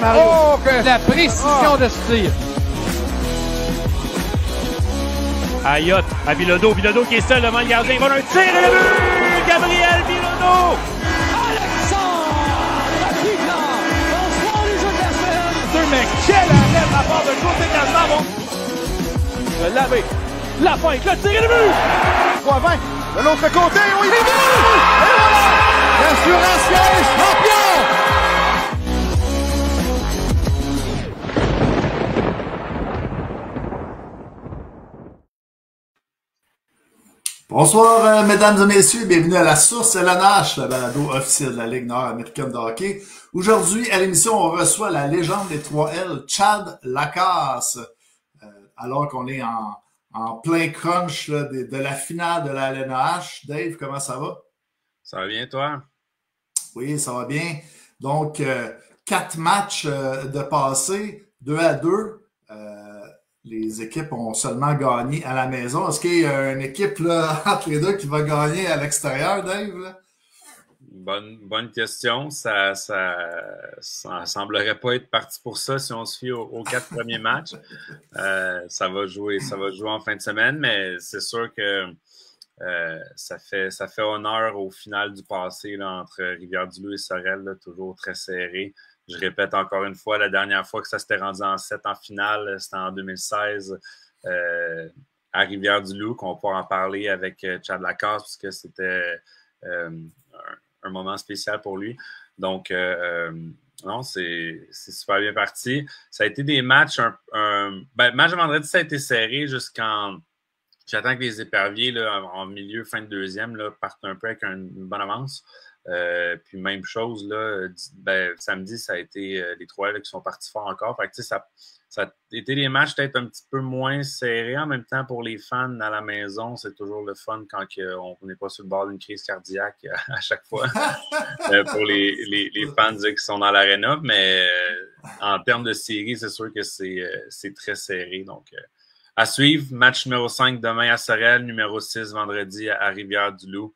Mario. Oh, que la précision de ce tir. Ayotte à Bilodeau. Bilodeau qui est seul devant le gardien. Il va un tir et le but! Gabriel Bilodeau! Mais quel arrêt de la part de Côté Casabon! Le laver. La feinte, le tir et le but! 3-20. De l'autre côté, oui, il est but! Et voilà! L'assurance est champion! Bonsoir, mesdames et messieurs, bienvenue à La Source LNH, la balado officielle de la Ligue nord-américaine de hockey. Aujourd'hui, à l'émission, on reçoit la légende des 3L, Chad Lacasse, alors qu'on est en plein crunch là, de la finale de la LNH. Dave, comment ça va? Ça va bien, toi? Oui, ça va bien. Donc, 4 matchs de passé, 2-2. Les équipes ont seulement gagné à la maison. Est-ce qu'il y a une équipe là, entre les deux qui va gagner à l'extérieur, Dave? Là? Bonne question. Ça semblerait pas être parti pour ça si on se fie aux 4 premiers matchs. Ça va jouer en fin de semaine, mais c'est sûr que ça fait honneur au final du passé là, entre Rivière-du-Loup et Sorel, là, toujours très serré. Je répète encore une fois, la dernière fois que ça s'était rendu en 7 en finale, c'était en 2016 à Rivière-du-Loup, qu'on pourra en parler avec Chad Lacasse, puisque c'était un moment spécial pour lui. Donc, non, c'est super bien parti. Ça a été des matchs, match de vendredi, ça a été serré jusqu'en... J'attends que les éperviers, là, en milieu, fin de deuxième, là, partent un peu avec une bonne avance. Puis même chose, là, samedi, ça a été les 3 là, qui sont partis fort encore. Fait que, ça a été des matchs peut-être un petit peu moins serrés. En même temps, pour les fans à la maison, c'est toujours le fun quand on n'est pas sur le bord d'une crise cardiaque à chaque fois. Pour les fans qui sont dans l'aréna. Mais en termes de série, c'est sûr que c'est très serré. Donc, à suivre, match numéro 5 demain à Sorel, numéro 6 vendredi à Rivière-du-Loup.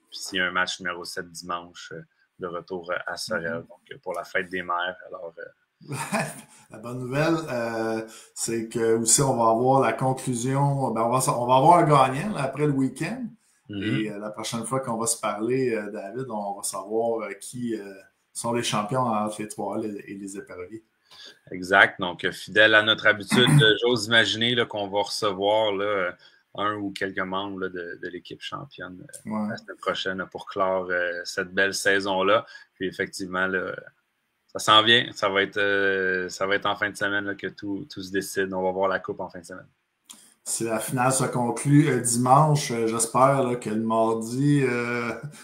Puis s'il y a un match numéro 7 dimanche de retour à Sorel, donc pour la fête des mères. Alors, la bonne nouvelle, c'est que aussi on va avoir la conclusion, on va avoir un gagnant là, après le week-end. Et la prochaine fois qu'on va se parler, David, on va savoir qui sont les champions entre les 3 et les éperviers. Exact. Donc, fidèle à notre habitude, j'ose imaginer là, qu'on va recevoir là, un ou quelques membres là, de l'équipe championne la semaine prochaine pour clore cette belle saison-là. Puis effectivement, là, ça s'en vient. Ça va être en fin de semaine là, que tout se décide. On va voir la coupe en fin de semaine. Si la finale se conclut dimanche, j'espère là, que le mardi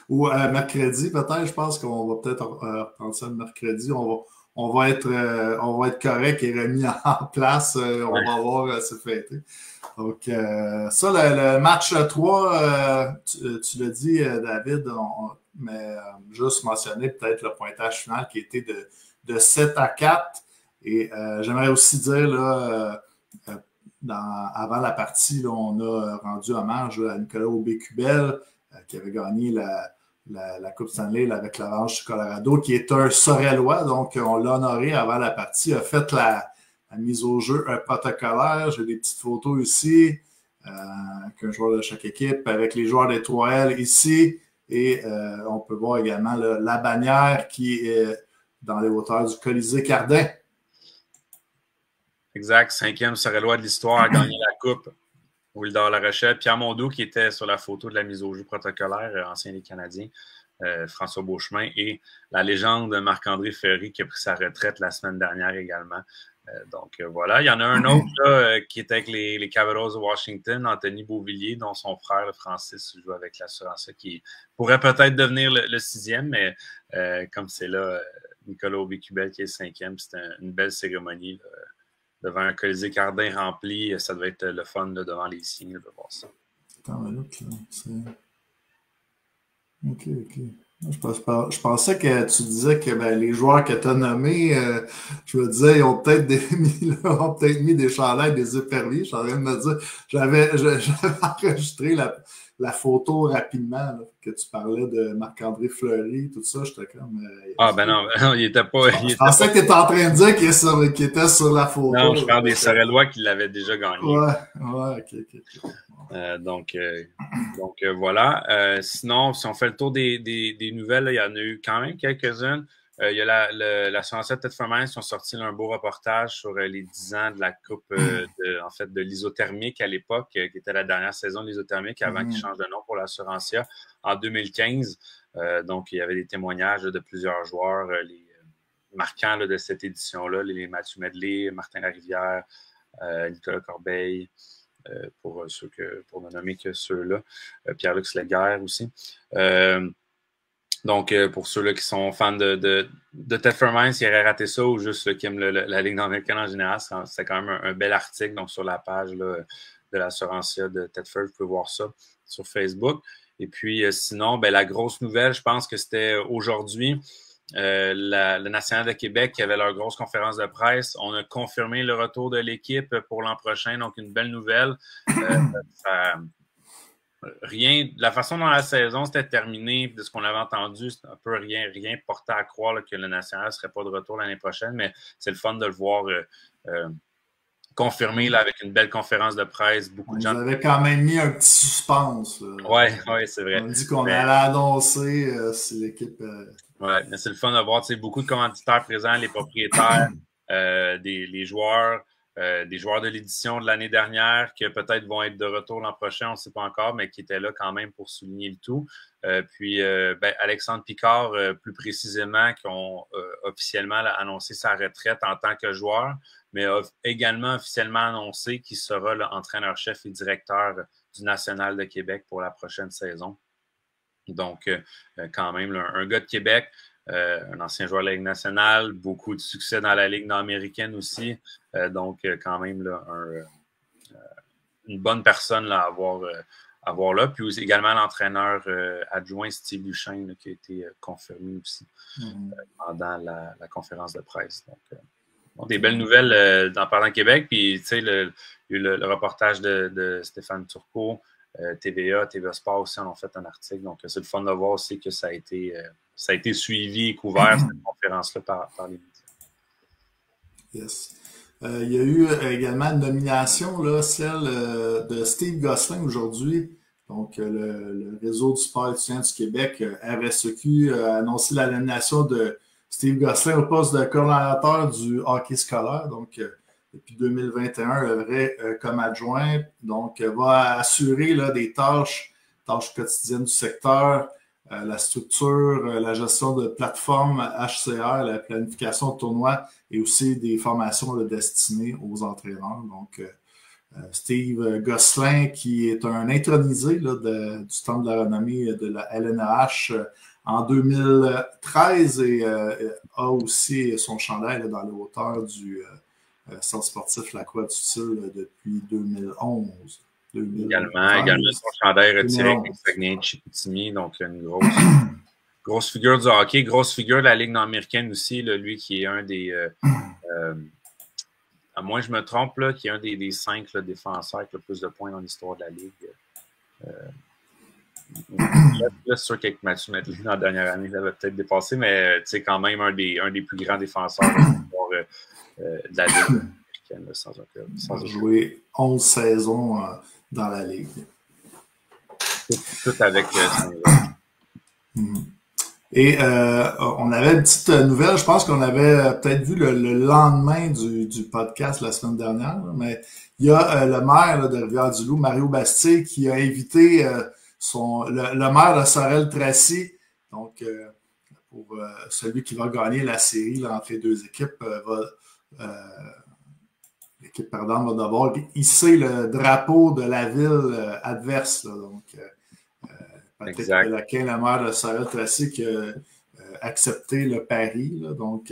ou mercredi, peut-être, je pense qu'on va peut-être reprendre ça le mercredi. On va être correct et remis en place. On va avoir se fêter. Donc, ça, le match 3, tu l'as dit, David, mais juste mentionner peut-être le pointage final qui était de 7-4. Et j'aimerais aussi dire, là, avant la partie, là, on a rendu hommage à Nicolas Aubé-Cubel, qui avait gagné la Coupe Stanley là, avec l'Avalanche du Colorado, qui est un Sorellois, donc on l'a honoré avant la partie, a fait la mise au jeu protocolaire. J'ai des petites photos ici, avec un joueur de chaque équipe, avec les joueurs des 3L ici, et on peut voir également là, la bannière qui est dans les hauteurs du Colisée Cardin. Exact, 5e Sorellois de l'histoire a gagné la Coupe. Wildor Larochelle, Pierre Mondou qui était sur la photo de la mise au jeu protocolaire, ancien des Canadiens, François Beauchemin et la légende Marc-André Ferry qui a pris sa retraite la semaine dernière également. Donc voilà, il y en a un autre là, qui était avec les Capitals de Washington, Anthony Beauvillier, dont son frère le Francis joue avec l'assurance qui pourrait peut-être devenir le 6e, mais comme c'est là Nicolas Aubé-Cubel qui est 5e, c'était une belle cérémonie là, devant un Colisée Cardin rempli. Ça devait être le fun là, devant les signes de voir ça. Attends, là, c'est... OK. Je pensais que tu disais que les joueurs que tu as nommés, je me disais, ils ont peut-être mis des chandails, des éperviers. Je suis en train de me dire, j'avais enregistré la photo rapidement, là, que tu parlais de Marc-André Fleury, tout ça. J'étais comme. Non, il était pas. Je pensais que tu étais en train de dire qu'il était sur la photo. Non, je parle des Sorellois qui l'avaient déjà gagné. Ouais, ok. Donc voilà. Sinon, si on fait le tour des nouvelles, là, il y en a eu quand même quelques-unes. Il y a l'assurance de Ted Fermain qui ont sorti un beau reportage sur les 10 ans de la coupe de l'isothermique à l'époque, qui était la dernière saison de l'isothermique avant qu'il change de nom pour l'Assurancia en 2015. Donc, il y avait des témoignages de plusieurs joueurs marquants de cette édition-là, les Mathieu Medley, Martin Larivière, Nicolas Corbeil. Pour ne nommer que ceux-là. Pierre-Luc Sleguer aussi. Donc, pour ceux-là qui sont fans de Ted Fermain, qui auraient raté ça ou juste qui aiment la Ligue américaine en général, c'est quand même un bel article. Donc, sur la page là, de l'Assurancia de Ted Fermain, vous pouvez voir ça sur Facebook. Et puis, sinon, la grosse nouvelle, je pense que c'était aujourd'hui. Le National de Québec qui avait leur grosse conférence de presse. On a confirmé le retour de l'équipe pour l'an prochain, donc une belle nouvelle. La façon dont la saison s'était terminée, de ce qu'on avait entendu, c'est un peu rien porté à croire là, que le National ne serait pas de retour l'année prochaine, mais c'est le fun de le voir confirmé là, avec une belle conférence de presse. Beaucoup de gens. Vous avez quand même mis un petit suspense. Oui, c'est vrai. On dit qu'on allait annoncer si l'équipe. Oui, mais c'est le fun de voir beaucoup de commanditaires présents, les propriétaires, les joueurs, des joueurs de l'édition de l'année dernière qui peut-être vont être de retour l'an prochain, on ne sait pas encore, mais qui étaient là quand même pour souligner le tout. Puis Alexandre Picard, plus précisément, qui ont officiellement annoncé sa retraite en tant que joueur, mais a également officiellement annoncé qu'il sera l'entraîneur-chef et directeur du National de Québec pour la prochaine saison. Donc, quand même, un gars de Québec, un ancien joueur de la Ligue nationale, beaucoup de succès dans la Ligue nord-américaine aussi. Donc, quand même, là, une bonne personne là, à avoir là. Puis également l'entraîneur adjoint Steve Duchesne là, qui a été confirmé aussi pendant la conférence de presse. Donc, des belles nouvelles en parlant de Québec. Puis, tu sais, il y a eu le reportage de Stéphane Turcot. TVA Sport aussi en ont fait un article. Donc, c'est le fun de voir aussi que ça a été suivi et couvert, cette conférence-là, par les médias. Yes. Il y a eu également une nomination, là, celle de Steve Gosselin aujourd'hui. Donc, le réseau du sport étudiant du Québec, RSEQ, a annoncé la nomination de Steve Gosselin au poste de coordonnateur du hockey scolaire. Donc, depuis 2021, œuvrait comme adjoint. Donc, va assurer là, des tâches quotidiennes du secteur, la structure, la gestion de plateformes HCR, la planification de tournois et aussi des formations là, destinées aux entraîneurs. Donc, Steve Gosselin, qui est un intronisé là, du Temple de la renommée de la LNH en 2013 et a aussi son chandail là, dans les hauteurs du centre sportif La Croix du Sul depuis 2011. Également son chandail retiré avec Saguenay de Chicoutimi, donc une grosse figure du hockey, grosse figure de la Ligue nord-américaine aussi, là, lui qui est un des, à moins je me trompe, là, qui est un des 5 là, défenseurs avec le plus de points dans l'histoire de la Ligue. Là, c'est sûr qu'avec Mathieu Medley, dans la dernière année, il avait peut-être dépassé, mais c'est quand même un des plus grands défenseurs de la Ligue américaine, sans aucun. Joué 11 saisons dans la Ligue. Tout avec Et on avait une petite nouvelle, je pense qu'on avait peut-être vu le lendemain du podcast la semaine dernière, mais il y a le maire là, de Rivière-du-Loup, Mario Bastille, qui a invité le maire de Sorel-Tracy, donc pour celui qui va gagner la série là, entre les deux équipes, l'équipe perdante va devoir hisser le drapeau de la ville adverse. Là, donc, peut-être que le maire de Sorel-Tracy qui a accepté le pari. Là, donc,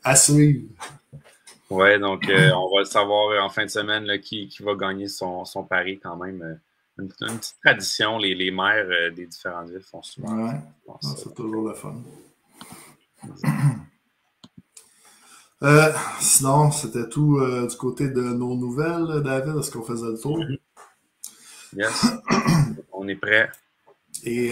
à suivre. Oui, donc on va le savoir en fin de semaine là, qui va gagner son pari quand même. une petite tradition. Les maires des différentes villes font souvent. Ouais, c'est toujours le fun. Sinon, c'était tout du côté de nos nouvelles, David. Est-ce qu'on faisait le tour? Yes. On est prêt. Et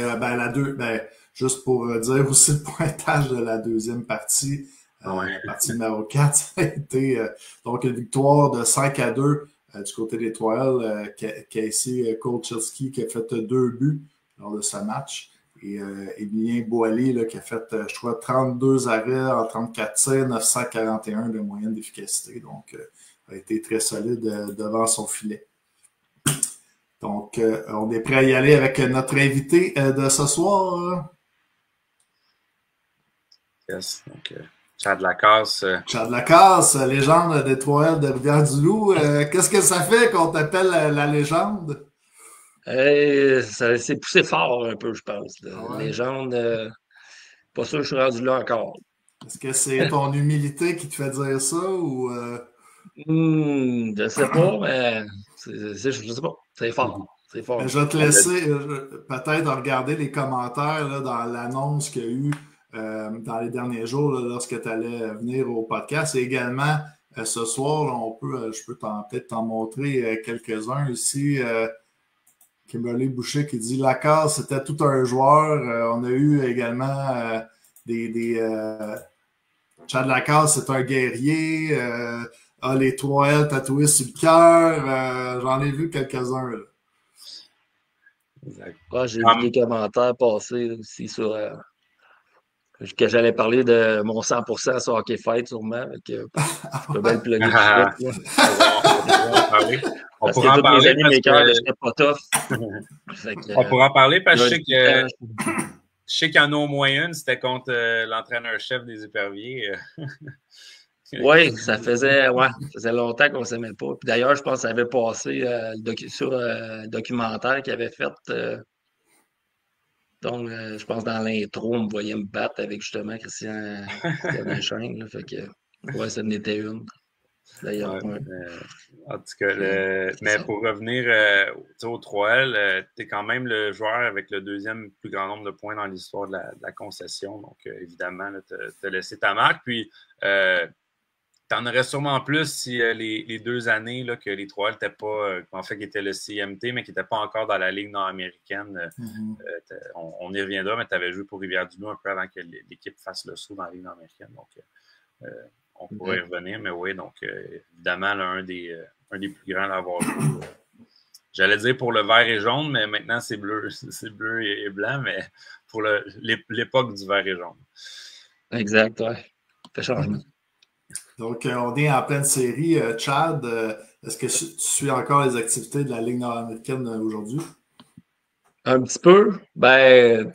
juste pour dire aussi le pointage de la deuxième partie, la partie numéro 4, ça a été donc une victoire de 5-2 du côté des Étoiles. Casey Kolchewski qui a fait 2 buts lors de ce match. Et Emilien Boilly là, qui a fait, je crois, 32 arrêts en 34 tirs, 941 de moyenne d'efficacité. Donc, a été très solide devant son filet. Donc, on est prêt à y aller avec notre invité de ce soir. Yes. Donc, Chad Lacasse. Chad Lacasse, légende d'Étoile de Rivière-du-Loup. Qu'est-ce que ça fait qu'on t'appelle la légende? Ça s'est poussé fort un peu, je pense. Légende, pas sûr que je suis rendu là encore. Est-ce que c'est ton humilité qui te fait dire ça ou... Je sais pas, mais je sais pas. C'est fort. C'est fort. Mais je vais te laisser peut-être regarder les commentaires là, dans l'annonce qu'il y a eu dans les derniers jours là, lorsque tu allais venir au podcast. Et également, ce soir, là, je peux peut-être t'en montrer quelques-uns ici. Kimberly Boucher qui dit « Lacasse, c'était tout un joueur. On a eu également Chad Lacasse, c'est un guerrier. Les 3 L tatoués sur le cœur. J'en ai vu quelques-uns. Là. J'ai vu des commentaires passer aussi sur que j'allais parler de mon 100% sur Hockey Fight, sûrement. Je peux bien le plugger tout de suite. On pourra en parler parce que... On pourra en parler parce que je sais qu'il y en a au moins une, c'était contre l'entraîneur-chef des Éperviers. Oui, ça faisait longtemps qu'on ne s'aimait pas. Puis d'ailleurs, je pense que ça avait passé sur le documentaire qu'il avait fait. Donc, je pense dans l'intro, on me voyait me battre avec justement Christian Deschênes. Fait que, ça en était une. D'ailleurs, en tout cas, mais pour revenir au 3L, tu es quand même le joueur avec le deuxième plus grand nombre de points dans l'histoire de la concession. Donc, évidemment, tu as laissé ta marque. Puis, tu en aurais sûrement plus si les 2 années là, que les 3L n'étaient pas, en fait, qui étaient le CMT, mais qui n'étaient pas encore dans la Ligue nord-américaine. On y reviendra, mais tu avais joué pour Rivière-du-Loup un peu avant que l'équipe fasse le saut dans la Ligue nord-américaine. Donc, on pourrait y revenir, mais oui, donc évidemment, là, un des plus grands à avoir joué. J'allais dire pour le vert et jaune, mais maintenant c'est bleu et blanc, mais pour l'époque du vert et jaune. Exact, oui. Fait changement. Donc, on est en pleine série. Chad, est-ce que tu suis encore les activités de la Ligue nord-américaine aujourd'hui? Un petit peu. Ben,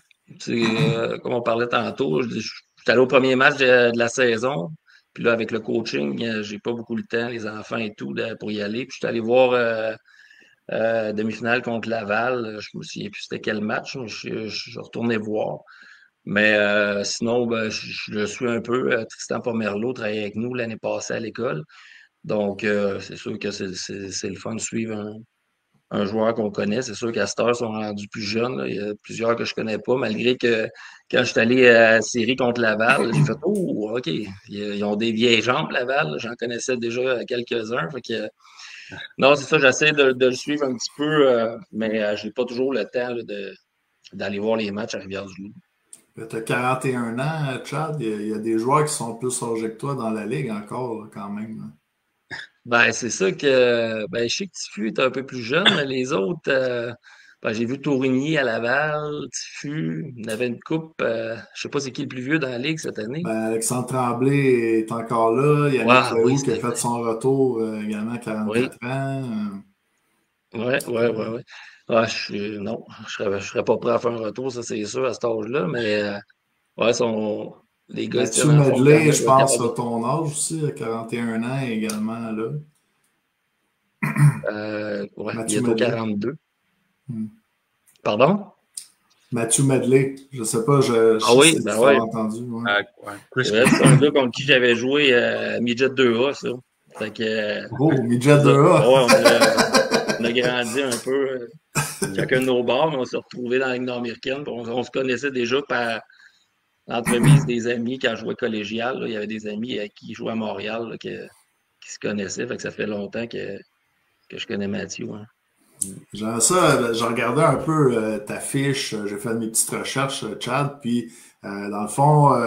comme on parlait tantôt, je suis allé au premier match de la saison. Puis là, avec le coaching, j'ai pas beaucoup le temps, les enfants et tout, pour y aller. Puis je suis allé voir demi-finale contre Laval. Je me souviens plus c'était quel match, mais je retournais voir. Mais sinon, je le suis un peu. Tristan Pomerleau travaillait avec nous l'année passée à l'école. Donc, c'est sûr que c'est le fun de suivre un joueur qu'on connaît. C'est sûr qu'à cette heure, ils sont rendus plus jeunes. Là. Il y a plusieurs que je connais pas, malgré que quand je suis allé à la série contre Laval, j'ai fait « Oh, OK, ils ont des vieilles jambes, Laval. » J'en connaissais déjà quelques-uns. Fait que, non, c'est ça, j'essaie de le suivre un petit peu, mais je n'ai pas toujours le temps d'aller voir les matchs à Rivière-du-Loup. Tu as 41 ans, Chad. Il y a des joueurs qui sont plus âgés que toi dans la Ligue encore, là, quand même. Là. Ben, c'est ça que. Ben, je sais que Tifu est un peu plus jeune, mais les autres. J'ai vu Tourigny à Laval, Tifu. Il y avait une coupe. Je sais pas c'est qui le plus vieux dans la Ligue cette année. Ben, Alexandre Tremblay est encore là. Il y a Nick qui a fait son retour également à 44 ans. Oui. Non, je serais pas prêt à faire un retour, ça c'est sûr, à cet âge-là, mais les gars... Mathieu Medley, je pense, à ton âge aussi, à 41 ans également, là. Bientôt 42. Pardon? Mathieu Medley, je sais pas, je sais pas si tu l'as entendu. C'est un gars contre qui j'avais joué à Midget 2A, ça. Fait que, Midget 2A! On a grandi un peu, chacun de nos bords, mais on s'est retrouvés dans la Ligue nord-américaine. On se connaissait déjà par l'entremise des amis quand je jouais collégial. Là. Il y avait des amis qui jouaient à Montréal là, qui se connaissaient. Fait que ça fait longtemps que je connais Mathieu. Hein. J'aime ça, j'ai regardé un peu ta fiche, j'ai fait mes petites recherches, Chad, puis dans le fond,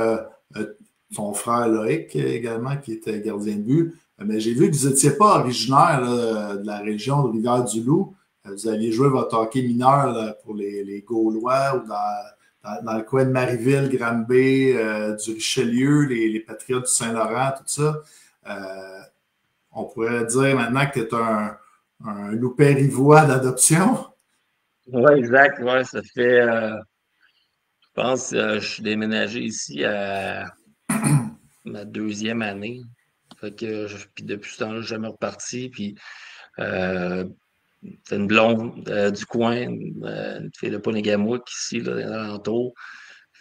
ton frère Loïc également, qui était gardien de but, mais j'ai vu que vous n'étiez pas originaire là, de la région de Rivière-du-Loup. Vous aviez joué votre hockey mineur là, pour les Gaulois ou dans le coin de Marieville, Granby, du Richelieu, les Patriotes du Saint-Laurent, tout ça. On pourrait dire maintenant que tu es un loup-périvois d'adoption. Oui, exact. Ouais, ça fait, je pense, je suis déménagé ici à ma 2e année. Fait que, puis depuis ce temps-là, je suis jamais reparti. Puis, c'est une blonde du coin, une fille de Ponégamouk ici, là, dans l'alentour.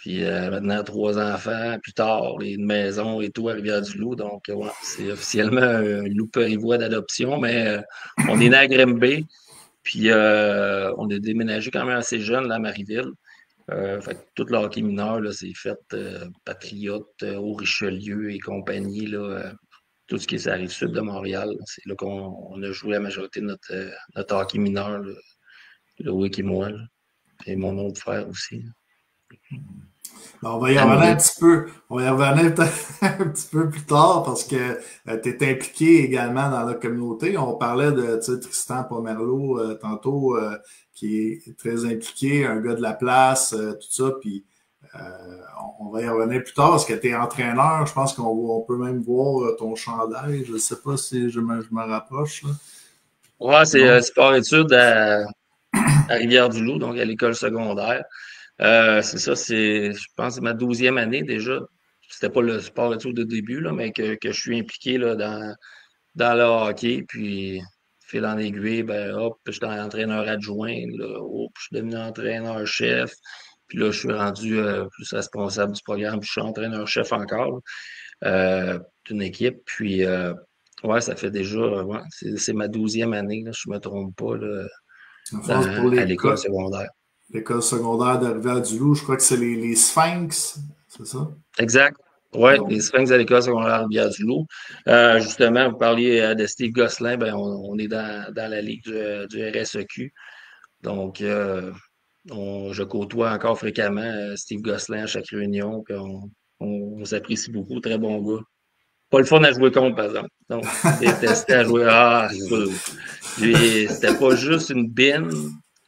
Puis maintenant, 3 enfants, plus tard, une maison et tout à Rivière-du-Loup. Donc, ouais, c'est officiellement un loup-périvois d'adoption, mais on est né à Grimby. Puis on a déménagé quand même assez jeune là, à Marieville. Fait que tout le hockey mineur, là, c'est fait Patriote, au Richelieu et compagnie. Là, tout ce qui est sur la rive sud de Montréal. C'est là qu'on a joué la majorité de notre hockey mineur, là, Loïc et moi. Là. Et mon autre frère aussi. On va y revenir un petit peu. On va y revenir un petit peu plus tard parce que tu es impliqué également dans la communauté. On parlait de Tristan Pomerleau tantôt, qui est très impliqué, un gars de la place, tout ça. Puis on va y revenir plus tard parce que tu es entraîneur. Je pense qu'on peut même voir ton chandail. Je ne sais pas si je me rapproche. Là. Ouais, c'est sport-études à Rivière-du-Loup, donc à l'école secondaire. C'est ça, je pense que c'est ma 12e année déjà. C'était pas le sport études de début, là, mais que je suis impliqué là, dans le hockey. Puis, fil en aiguille, ben hop, je suis entraîneur adjoint. Là, hop, je suis devenu entraîneur-chef. Puis là, je suis rendu plus responsable du programme. Puis je suis entraîneur-chef encore d'une équipe. Puis, ouais, ça fait déjà, ouais, c'est ma 12e année, là, je me trompe pas, là, à l'école secondaire. L'école secondaire de Rivière-du-Loup, je crois que c'est les Sphinx, c'est ça? Exact. Oui, les Sphinx à l'école secondaire de Rivière-du-Loup. Justement, vous parliez de Steve Gosselin, ben on est dans la ligue du RSEQ. Donc, je côtoie encore fréquemment Steve Gosselin à chaque réunion, puis on s'apprécie beaucoup, très bon gars. Pas le fun à jouer contre, par exemple. Donc, détesté à jouer. C'était pas juste une bine.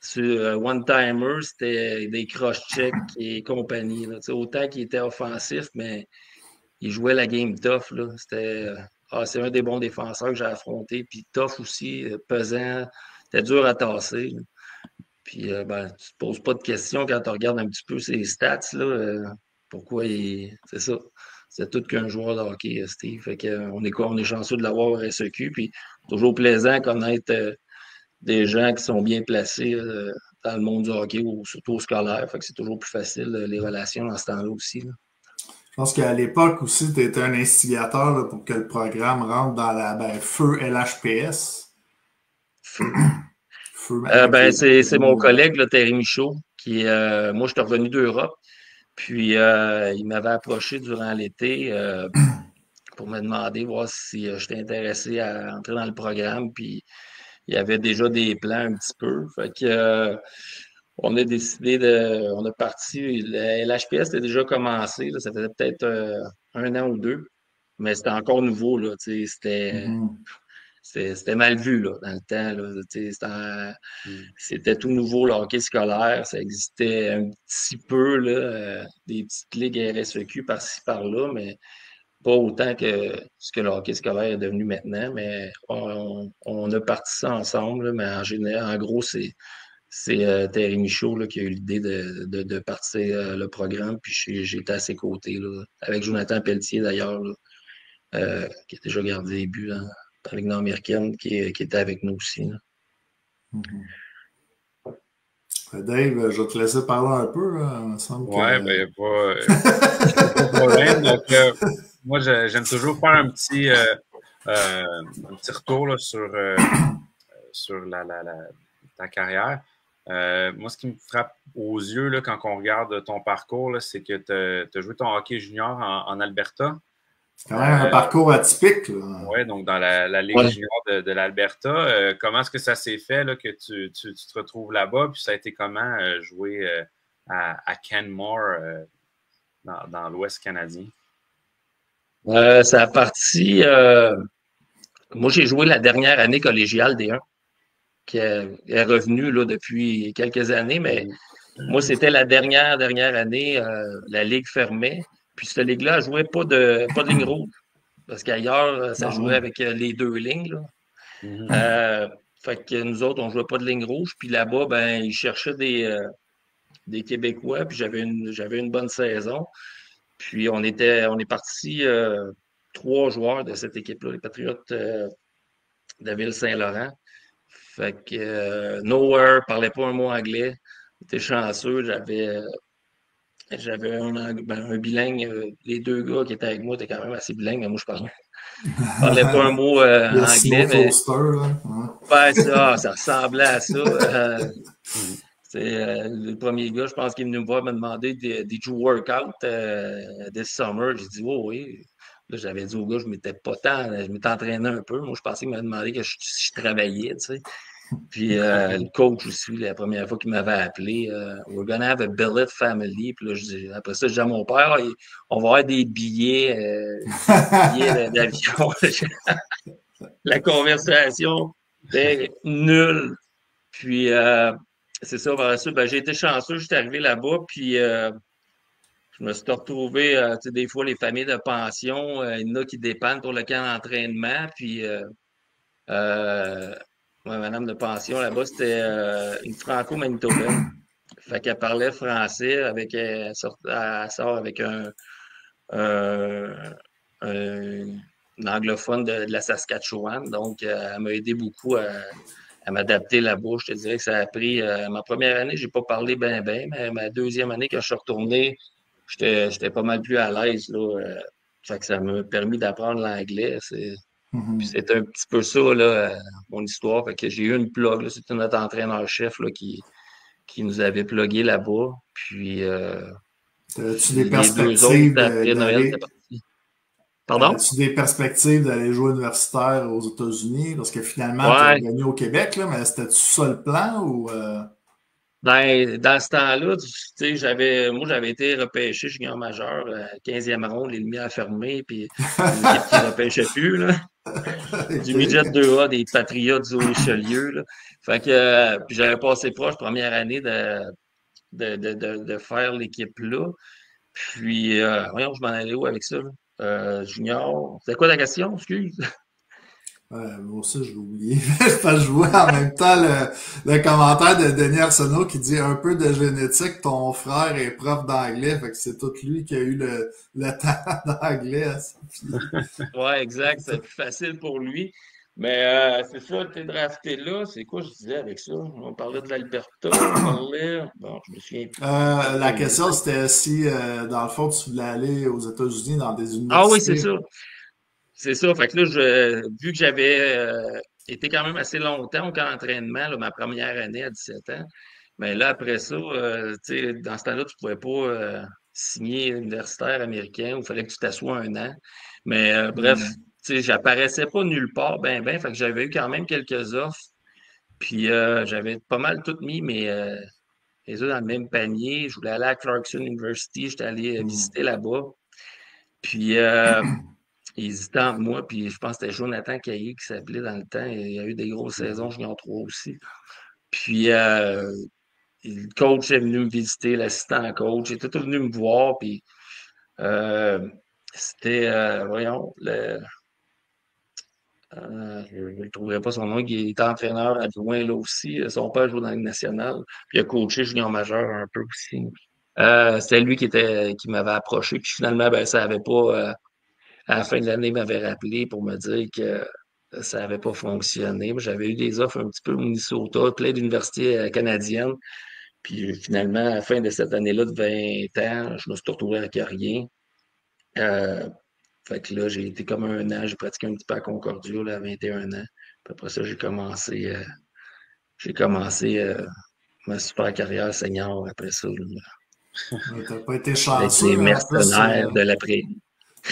Sur one-timer, c'était des cross-checks et compagnie. Là. Autant qu'il était offensif, mais il jouait la game tough. Là. C'est un des bons défenseurs que j'ai affronté. Puis tough aussi, pesant. C'était dur à tasser. Là. Puis tu ne te poses pas de questions quand tu regardes un petit peu ses stats. Là, pourquoi c'est ça. C'est tout qu'un joueur de hockey, Steve. Fait qu'on est chanceux de l'avoir au RSEQ. Puis toujours plaisant à connaître des gens qui sont bien placés dans le monde du hockey ou surtout au scolaire. Fait que c'est toujours plus facile les relations dans ce temps-là aussi. Là. Je pense qu'à l'époque aussi, tu étais un instigateur là, pour que le programme rentre dans la Feu LHPS. Feu c'est mon collègue, là, Terry Michaud, qui moi, je suis revenu d'Europe. Puis il m'avait approché durant l'été pour me demander voir si j'étais intéressé à entrer dans le programme. Puis il y avait déjà des plans un petit peu. Fait que on a décidé on a parti. L'HPS était déjà commencé. Là, ça faisait peut-être 1 an ou 2. Mais c'était encore nouveau. Là, c'était mal vu là, dans le temps. Là, c'était tout nouveau, le hockey scolaire. Ça existait un petit peu, là, des petites ligues RSEQ par-ci, par-là, mais pas autant que ce que le hockey scolaire est devenu maintenant, mais on a parti ça ensemble, là, mais en général, en gros, c'est Terry Michaud là, qui a eu l'idée de partir le programme, puis j'étais à ses côtés, là, avec Jonathan Pelletier d'ailleurs, qui a déjà gardé des buts dans la Ligue nord-américaine, qui était avec nous aussi. Là. Dave, je vais te laisser parler un peu. Là, il me semble que... Ouais, ben, pas de problème. Donc, moi, j'aime toujours faire un petit retour là, sur sur ta carrière. Moi, ce qui me frappe aux yeux là, quand on regarde ton parcours, c'est que tu as joué ton hockey junior en Alberta. C'est quand même un parcours atypique. Oui, donc dans la Ligue junior de l'Alberta. Comment est-ce que ça s'est fait là, que tu te retrouves là-bas? Puis ça a été comment jouer à Canmore dans l'Ouest canadien? Ça a parti. Moi, j'ai joué la dernière année collégiale D1, qui est revenue là, depuis quelques années, mais moi, c'était la dernière année, la Ligue fermait. Puis cette ligue-là, elle jouait pas de ligne rouge. Parce qu'ailleurs, ça jouait avec les 2 lignes. Là. Fait que nous autres, on ne jouait pas de ligne rouge. Puis là-bas, ben, ils cherchaient des Québécois. Puis j'avais une bonne saison. Puis on est parti 3 joueurs de cette équipe-là, les Patriotes de la Ville-Saint-Laurent. Fait que Nowhere ne parlait pas un mot anglais. J'étais chanceux. J'avais un bilingue. Les 2 gars qui étaient avec moi étaient quand même assez bilingues, mais moi, je parlais pas un mot anglais. Mais... ça ressemblait à ça. Le premier gars, je pense qu'il est venu me voir me demander Did you work out this summer? J'ai dit oui. Là, j'avais dit au gars, je m'étais entraîné un peu. Moi, je pensais qu'il m'avait demandé que je travaillais, tu sais. Puis le coach aussi, la première fois qu'il m'avait appelé, We're gonna have a billet family. Puis là, après ça, je dis à mon père, on va avoir des billets d'avion. La conversation était nulle. Puis c'est ça, par la suite, j'ai été chanceux, j'étais arrivé là-bas, puis je me suis retrouvé, tu sais, des fois, les familles de pension, il y en a qui dépannent pour le camp d'entraînement, puis madame de pension là-bas, c'était une franco-manitobaine. Fait qu'elle parlait français elle sort avec un anglophone de la Saskatchewan. Donc, elle m'a aidé beaucoup à m'adapter là-bas. Je te dirais que ça a pris ma première année, j'ai pas parlé bien, mais ma deuxième année, quand je suis retourné, j'étais pas mal plus à l'aise. Fait que ça m'a permis d'apprendre l'anglais. Puis c'est un petit peu ça, là, mon histoire. Fait que j'ai eu une plug. C'était notre entraîneur-chef là, qui nous avait plugué là-bas. Puis as-tu des perspectives d'aller... Pardon? As-tu des perspectives d'aller jouer universitaire aux États-Unis? Parce que finalement, tu as gagné au Québec, là, mais c'était-tu ça le plan ou... Dans ce temps-là, tu sais, j'avais été repêché junior majeur, 15e ronde, les lumières fermées, puis l'équipe qui ne repêchait plus, là. Du midget 2A, des Patriotes du Haut-Richelieu, là. Fait que, puis j'avais passé proche, première année, de faire l'équipe-là. Puis, voyons, je m'en allais où avec ça, là? Junior. C'est quoi la question? Excuse. Moi aussi, je l'ai oublié. Je vois en même temps le commentaire de Denis Arsenault qui dit un peu de génétique, ton frère est prof d'anglais, fait que c'est tout lui qui a eu le talent d'anglais. Ouais, exact, c'est plus facile pour lui. Mais c'est ça, t'es drafté là. C'est quoi je disais avec ça? On parlait de l'Alberta, on parlait. Bon, je me souviens plus. La question, c'était si, dans le fond, tu voulais aller aux États-Unis dans des universités. Ah oui, c'est ça. C'est ça. Fait que là, vu que j'avais été quand même assez longtemps au camp d'entraînement, ma première année à 17 ans, mais là, après ça, tu sais, dans ce temps-là, tu ne pouvais pas signer universitaire américain, il fallait que tu t'assoies 1 an. Mais bref, tu sais, j'apparaissais pas nulle part, fait que j'avais eu quand même quelques offres. Puis j'avais pas mal tout mis les œufs dans le même panier. Je voulais aller à Clarkson University, j'étais allé visiter là-bas. Puis il hésitait entre moi, puis je pense que c'était Jonathan Caillé qui s'appelait dans le temps. Il y a eu des grosses saisons junior 3 aussi. Puis le coach est venu me visiter, l'assistant coach. Il était tout venu me voir, puis c'était, voyons, je ne trouverai pas son nom, il était entraîneur adjoint là aussi. Son père jouait dans la Ligue nationale, puis il a coaché junior majeur un peu aussi. C'était lui qui m'avait approché, puis finalement, ça n'avait pas... à la fin de l'année, il m'avait rappelé pour me dire que ça n'avait pas fonctionné. J'avais eu des offres un petit peu au Minnesota, plein d'universités canadiennes. Puis finalement, à la fin de cette année-là de 20 ans, je me suis retrouvé avec rien. Fait que là, j'ai été comme 1 an, j'ai pratiqué un petit peu à Concordia là, à 21 ans. Puis après ça, j'ai commencé j'ai commencé ma super carrière senior après ça. T'as pas été Avec chanceux. les En plus, mercenaires de la prairie.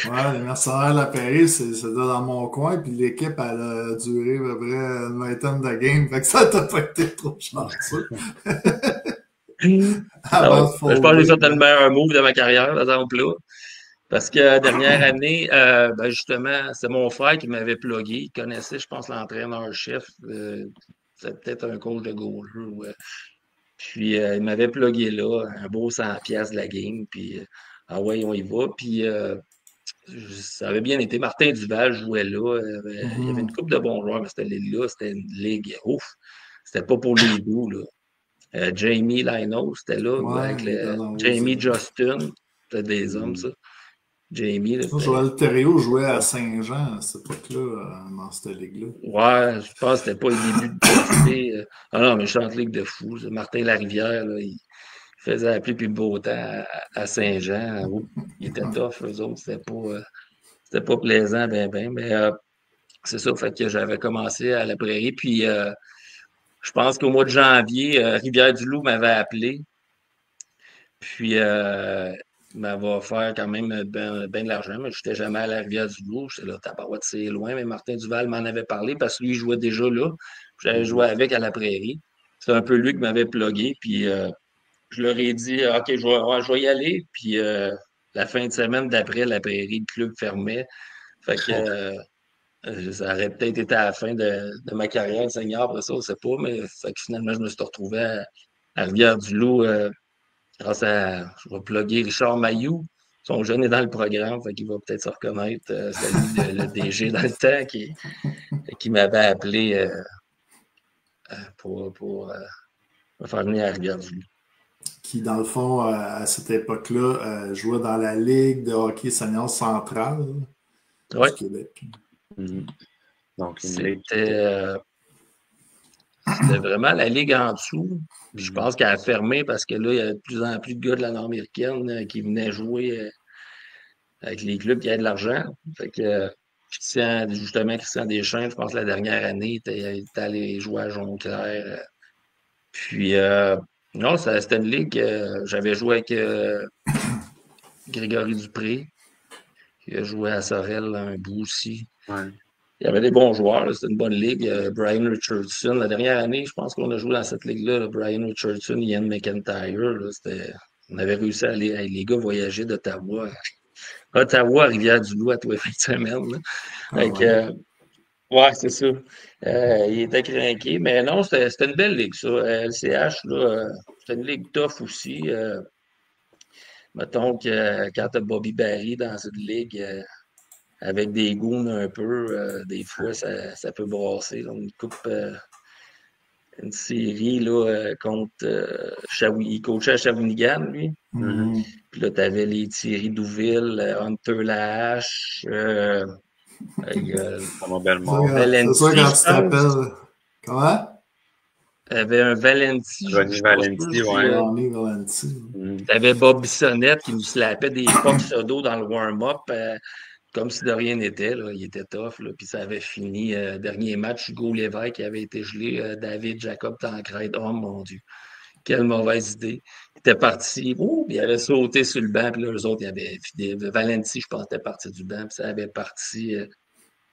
ouais, les mercenaires de la Prairie, c'était dans mon coin, puis l'équipe, elle a duré à peu près une vingtaine de games, fait que ça t'a pas été trop chanceux. Avant de Je pense que j'ai fait le folder. meilleur move de ma carrière, par exemple-là. Parce que la dernière année, ben justement, c'est mon frère qui m'avait plugué. Il connaissait, je pense, l'entraîneur-chef. C'était peut-être un coach de goaler. Puis il m'avait plugué là, un beau 100$ de la game. Puis ah ouais, on y va. Puis ça avait bien été. Martin Duval jouait là. Il y avait une couple de bons joueurs, mais cette ligue-là, c'était une ligue ouf. C'était pas pour les doux, là. Jamie Lino, c'était là, Ouais, avec dans Jamie Justin. C'était des hommes, ça. Jamie, là, Joël Thériault jouait à Saint-Jean à cette époque-là, dans cette ligue-là. ouais, je pense que c'était pas le début de l'été. Ah non, mais chante ligue de fou. Martin Larivière, là, il faisait la pluie puis le beau temps à Saint-Jean. Il était tough, eux autres. C'était pas plaisant, mais c'est ça, fait que j'avais commencé à la prairie. Puis je pense qu'au mois de janvier, Rivière-du-Loup m'avait appelé. Puis il m'avait offert quand même ben de l'argent, mais je n'étais jamais à la Rivière-du-Loup. J'étais là, tabarouette, c'est loin, mais Martin Duval m'en avait parlé parce que lui, il jouait déjà là. J'avais joué avec à la prairie. C'est un peu lui qui m'avait plugué. Puis je leur ai dit, OK, je vais y aller. Puis la fin de semaine d'après, la prairie, le club fermait. Fait que ça aurait peut-être été à la fin de ma carrière senior, après ça, on ne sait pas, mais fait que finalement, je me suis retrouvé à Rivière-du-Loup grâce à, je vais plugger Richard Mailloux. Son jeune est dans le programme, fait qu'il va peut-être se reconnaître. C'est lui, le DG dans le temps, qui m'avait appelé pour me faire venir à Rivière-du-Loup. Qui, dans le fond, à cette époque-là, jouait dans la Ligue de hockey senior centrale du Québec. Donc, c'était vraiment la ligue en dessous. Puis je pense qu'elle a fermé parce que là, il y a de plus en plus de gars de la Nord-américaine qui venaient jouer avec les clubs qui avaient de l'argent. Fait que Christian Deschamps, je pense que la dernière année, il était allé jouer à Jonquière. Puis non, c'était une ligue. J'avais joué avec Grégory Dupré, qui a joué à Sorel un bout aussi. Ouais. Il y avait des bons joueurs, c'était une bonne ligue. Brian Richardson, la dernière année, je pense qu'on a joué dans cette ligue-là. Brian Richardson, Ian McIntyre. On avait réussi à aller. Les gars voyager d'Ottawa. Ottawa à Rivière-du-Loup à tous les fins de semaine. Ouais, c'est ça. Il était craqué. Mais non, c'était une belle ligue, ça. LCH, c'était une ligue tough aussi. Mettons que quand tu as Bobby Barry dans cette ligue, avec des goons un peu, des fois, ça peut brasser. On coupe une série là, contre il coachait à Shawinigan, lui. Mm-hmm. Puis là, tu avais les Thierry Douville, Hunter Lahache, c'est ça quand tu t'appelles. Comment? Il y avait un Valenti. Ronnie Valenti, ouais. Ronnie Valenti. Tu avais Bob Bissonnette qui nous slappait des pucks d'eau dans le warm-up. Comme si de rien n'était, là. Il était tough, là. Puis ça avait fini. Dernier match, Hugo Lévesque qui avait été gelé. David Jacob Tancrède. Oh mon Dieu. Quelle mauvaise idée. Il était parti. Il avait sauté sur le banc. Puis là, eux autres, il y avait Valenti, je pense, était parti du banc. Puis ça avait parti.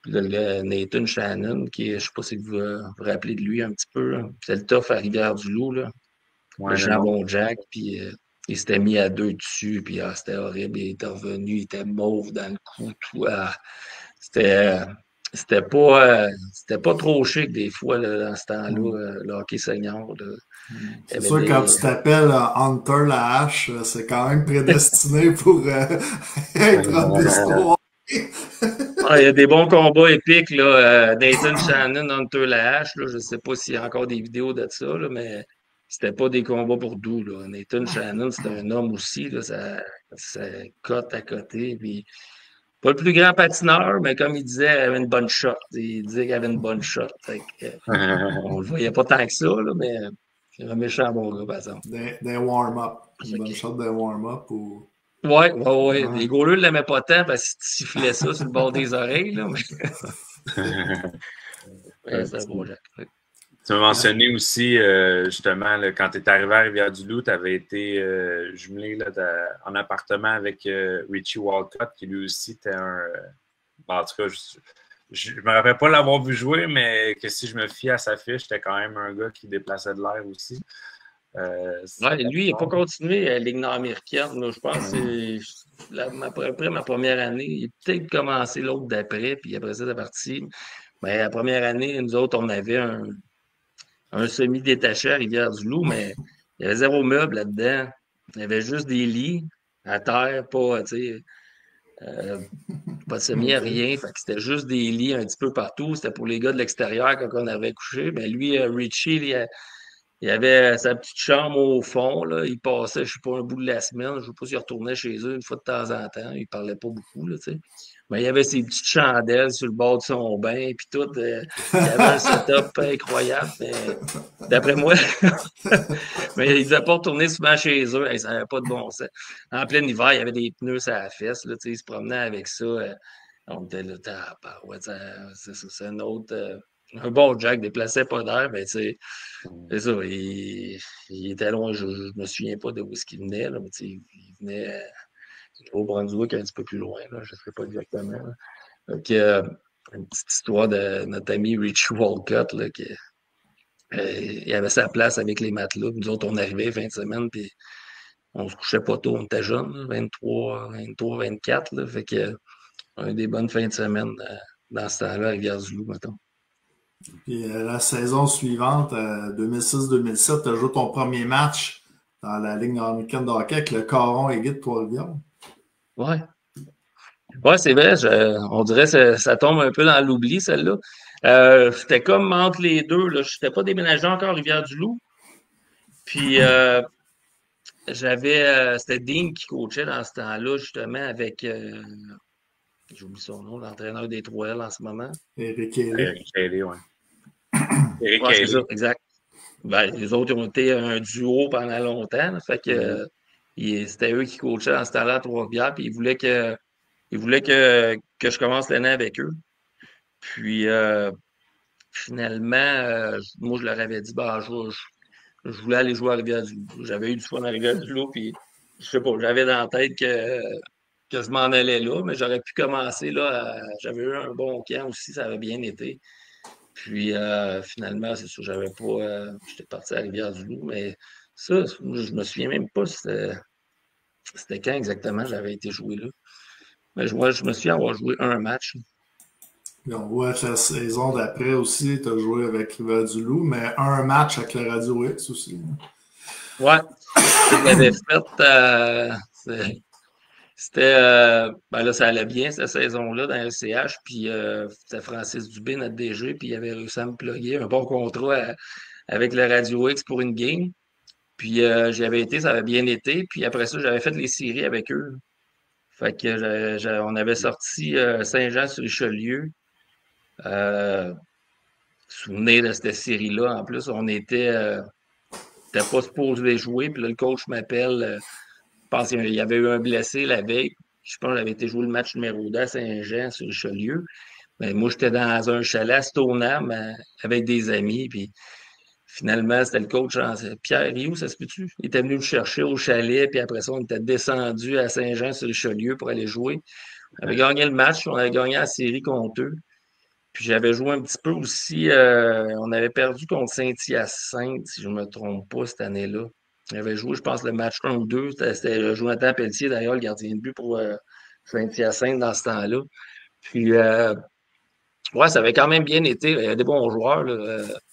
Puis là, le Nathan Shannon, qui, je ne sais pas si vous vous rappelez de lui un petit peu. C'est le tough à Rivière-du-Loup, là. Ouais, le jambon Jack. Puis il s'était mis à 2 dessus, puis c'était horrible. Il était revenu, il était mauve dans le cou. Tout, c'était pas trop chic des fois là, dans ce temps-là, le hockey senior. Là. C'est sûr, quand tu t'appelles Hunter Lahache, c'est quand même prédestiné pour être en histoire. Il y a des bons combats épiques. Là. Nathan Shannon, Hunter Lahache. Là, je ne sais pas s'il y a encore des vidéos de ça, là, mais c'était pas des combats pour doux. Là. Nathan Shannon, c'était un homme aussi. Là, ça cote à côté. Puis, pas le plus grand patineur, mais comme il disait, il avait une bonne shot. Il disait qu'il avait une bonne shot. On le voyait pas tant que ça, là, mais c'est un méchant bon gars, par exemple. Des warm-up. Une bonne shot des warm-up ou... Ouais. Les goalers ne l'aimaient pas tant parce qu'ils sifflaient ça sur le bord des oreilles. Là, mais... c'est un bon Jack. Tu m'as mentionné aussi, justement, là, quand tu es arrivé à Rivière-du-Loup, tu avais été jumelé là, en appartement avec Richie Walcott, qui lui aussi était en tout cas, je ne me rappelle pas l'avoir vu jouer, mais que si je me fie à sa fiche, c'était quand même un gars qui déplaçait de l'air aussi. Lui, il n'a pas continué à la Ligue nord-américaine. Là. Je pense que c'est après ma première année. Il a peut-être commencé l'autre d'après, puis après ça, c'est parti. Mais la première année, nous autres, on avait un semi-détaché à Rivière-du-Loup, mais il y avait zéro meuble là-dedans. Il y avait juste des lits à terre, pas, pas de semi, rien. Fait que c'était juste des lits un petit peu partout. C'était pour les gars de l'extérieur quand on avait couché. Ben lui, Richie, il avait sa petite chambre au fond. Là. Il passait, je ne sais pas, un bout de la semaine. Je ne sais pas s'il retournait chez eux une fois de temps en temps. Il ne parlait pas beaucoup. Là, mais il y avait ses petites chandelles sur le bord de son bain. Puis tout. Il y avait un setup incroyable. Mais d'après moi, mais il ne devait pas retourner souvent chez eux. Ça n'avait pas de bon sens. En plein hiver, il y avait des pneus sur la fesse. Là, il se promenait avec ça. On était là, c'est un autre. Un bon Jack déplaçait pas d'air, mais c'est ça. Il était loin. Je ne me souviens pas de où est-ce qu'il venait, là, mais il venait au Brunswick un petit peu plus loin. Là, je ne sais pas exactement. Donc, une petite histoire de notre ami Richie Walcott, là, il avait sa place avec les matelas. Nous autres, on arrivait fin de semaine, puis on se couchait pas tôt. On était jeunes, 23, 24. Là, fait que un des bonnes fins de semaine dans ce temps-là à Rivière-du-Loup, mettons. Puis la saison suivante, 2006-2007, tu as joué ton premier match dans la Ligue nord-américaine de hockey avec le Caron Aiguille de Trois-Rivières. Oui. Oui, c'est vrai. On dirait que ça tombe un peu dans l'oubli, celle-là. C'était comme entre les deux. Je n'étais pas déménagé encore à Rivière-du-Loup. Puis c'était Dean qui coachait dans ce temps-là, justement, avec j'oublie son nom, l'entraîneur des 3L en ce moment. Eric Haley. Eric Haley, oui. Eric Haley. C'est ça, exact. Ben, les autres ont été un duo pendant longtemps. Là, fait que c'était eux qui coachaient dans ce temps-là à Trois-Rivières, puis ils voulaient que je commence l'année avec eux. Puis finalement, moi je leur avais dit je voulais aller jouer à Rivière-du-Loup. J'avais eu du fun à Rivière-du-Loup, puis je sais pas, j'avais dans la tête que je m'en allais là, mais j'aurais pu commencer là. J'avais eu un bon camp aussi, ça avait bien été. Puis finalement, c'est sûr, j'avais pas. J'étais parti à Rivière-du-Loup, mais ça, je me souviens même pas c'était quand exactement j'avais été joué là. Mais je me souviens avoir joué un match. Puis on voit que la saison d'après aussi, tu as joué avec Rivière-du-Loup, mais un match avec le Radio X aussi. Ouais. J'avais fait. C'était. Ben là, ça allait bien cette saison-là dans le CH. Puis c'était Francis Dubé, notre DG, puis il avait réussi à me plugger un bon contrat avec le Radio X pour une game. Puis j'y avais été, ça avait bien été. Puis après ça, j'avais fait les séries avec eux. Fait que on avait sorti Saint-Jean-sur-Richelieu. Souvenez de cette série-là. En plus, on était pas supposé jouer. Puis là, le coach m'appelle. Je pense qu'il y avait eu un blessé la veille. Je pense que j'avais été jouer le match numéro 2 à Saint-Jean-sur-Richelieu. Mais moi, j'étais dans un chalet à Stoneham avec des amis. Puis finalement, c'était le coach Pierre Rioux, ça se peut-tu? Il était venu me chercher au chalet. Puis après ça, on était descendu à Saint-Jean-sur-Richelieu pour aller jouer. On avait gagné le match. On avait gagné la série contre eux. Puis j'avais joué un petit peu aussi. On avait perdu contre Saint-Hyacinthe, si je ne me trompe pas, cette année-là. J'avais joué, je pense, le match 1 ou 2. C'était Jonathan Pelletier, d'ailleurs, le gardien de but pour Saint-Hyacinthe dans ce temps-là. Puis, ouais, ça avait quand même bien été. Il y a des bons joueurs.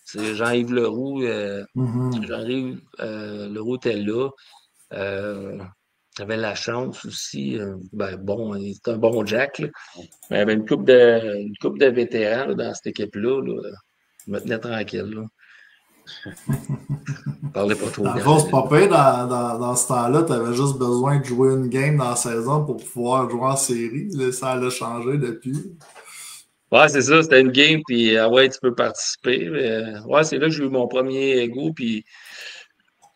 C'est Jean-Yves Leroux. Jean-Yves Leroux était là. J'avais la chance aussi. Il était un bon Jack. Là. Il y avait une couple de vétérans là, dans cette équipe-là. Je me tenais tranquille. Là. Je parlais pas trop. Dans le fond, c'est pas pire. Dans ce temps-là, tu avais juste besoin de jouer une game dans la saison pour pouvoir jouer en série. Là, ça a changé depuis. Ouais, c'est ça. C'était une game. Puis, ouais, tu peux participer. Ouais, c'est là que j'ai eu mon premier goût. Puis,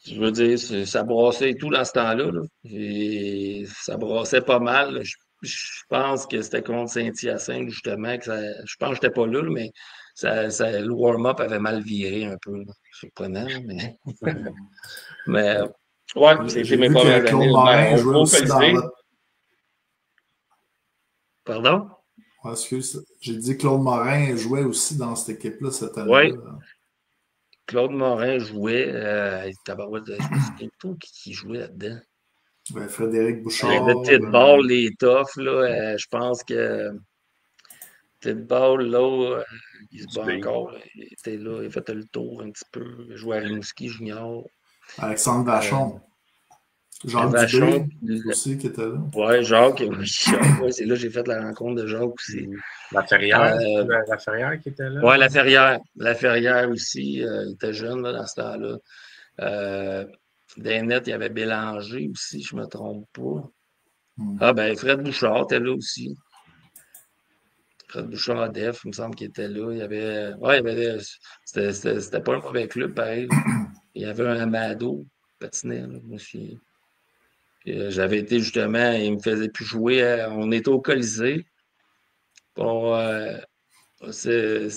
je veux dire, ça brassait et tout dans ce temps-là. Là. Et ça brassait pas mal. je pense que c'était contre Saint-Hyacinthe, justement, je pense que j'étais pas là, mais le warm-up avait mal viré un peu. Là. Surprenant, là, mais. Mais ouais, c'était J'ai mes vu premières que Claude années. Morin Ben, jouait au aussi dans Colisée. votre. Pardon? Ouais, excuse, j'ai dit Claude Morin jouait aussi dans cette équipe-là cette Oui. année-là. Claude Morin jouait. Tabarouette, je me souviens pas qui jouait là-dedans. Ben, Frédéric Bouchard. Les petites balles, les toughs, là, je pense que petite balle, là, il se bat encore. Là, il était là, il a fait le tour un petit peu. Il jouait à Rimouski Junior. Alexandre Vachon. Jacques Vachon. Dubé aussi qui était là. Ouais, Jacques, ouais, c'est là que j'ai fait la rencontre de Jacques aussi. La Ferrière, la Ferrière qui était là. Ouais, la Ferrière. La Ferrière aussi, il était jeune là, dans ce temps-là. Des nets, il y avait Bélanger aussi, je ne me trompe pas. Ah, ben, Fred Bouchard était là aussi. Fred Bouchard à Def, il me semble qu'il était là. Il y avait. Ouais, il y avait. C'était pas un mauvais club, pareil. Il y avait un Amado, patinet, là, je me souviens. J'avais été justement, il me faisait plus jouer. On était au Colisée. Bon, c'était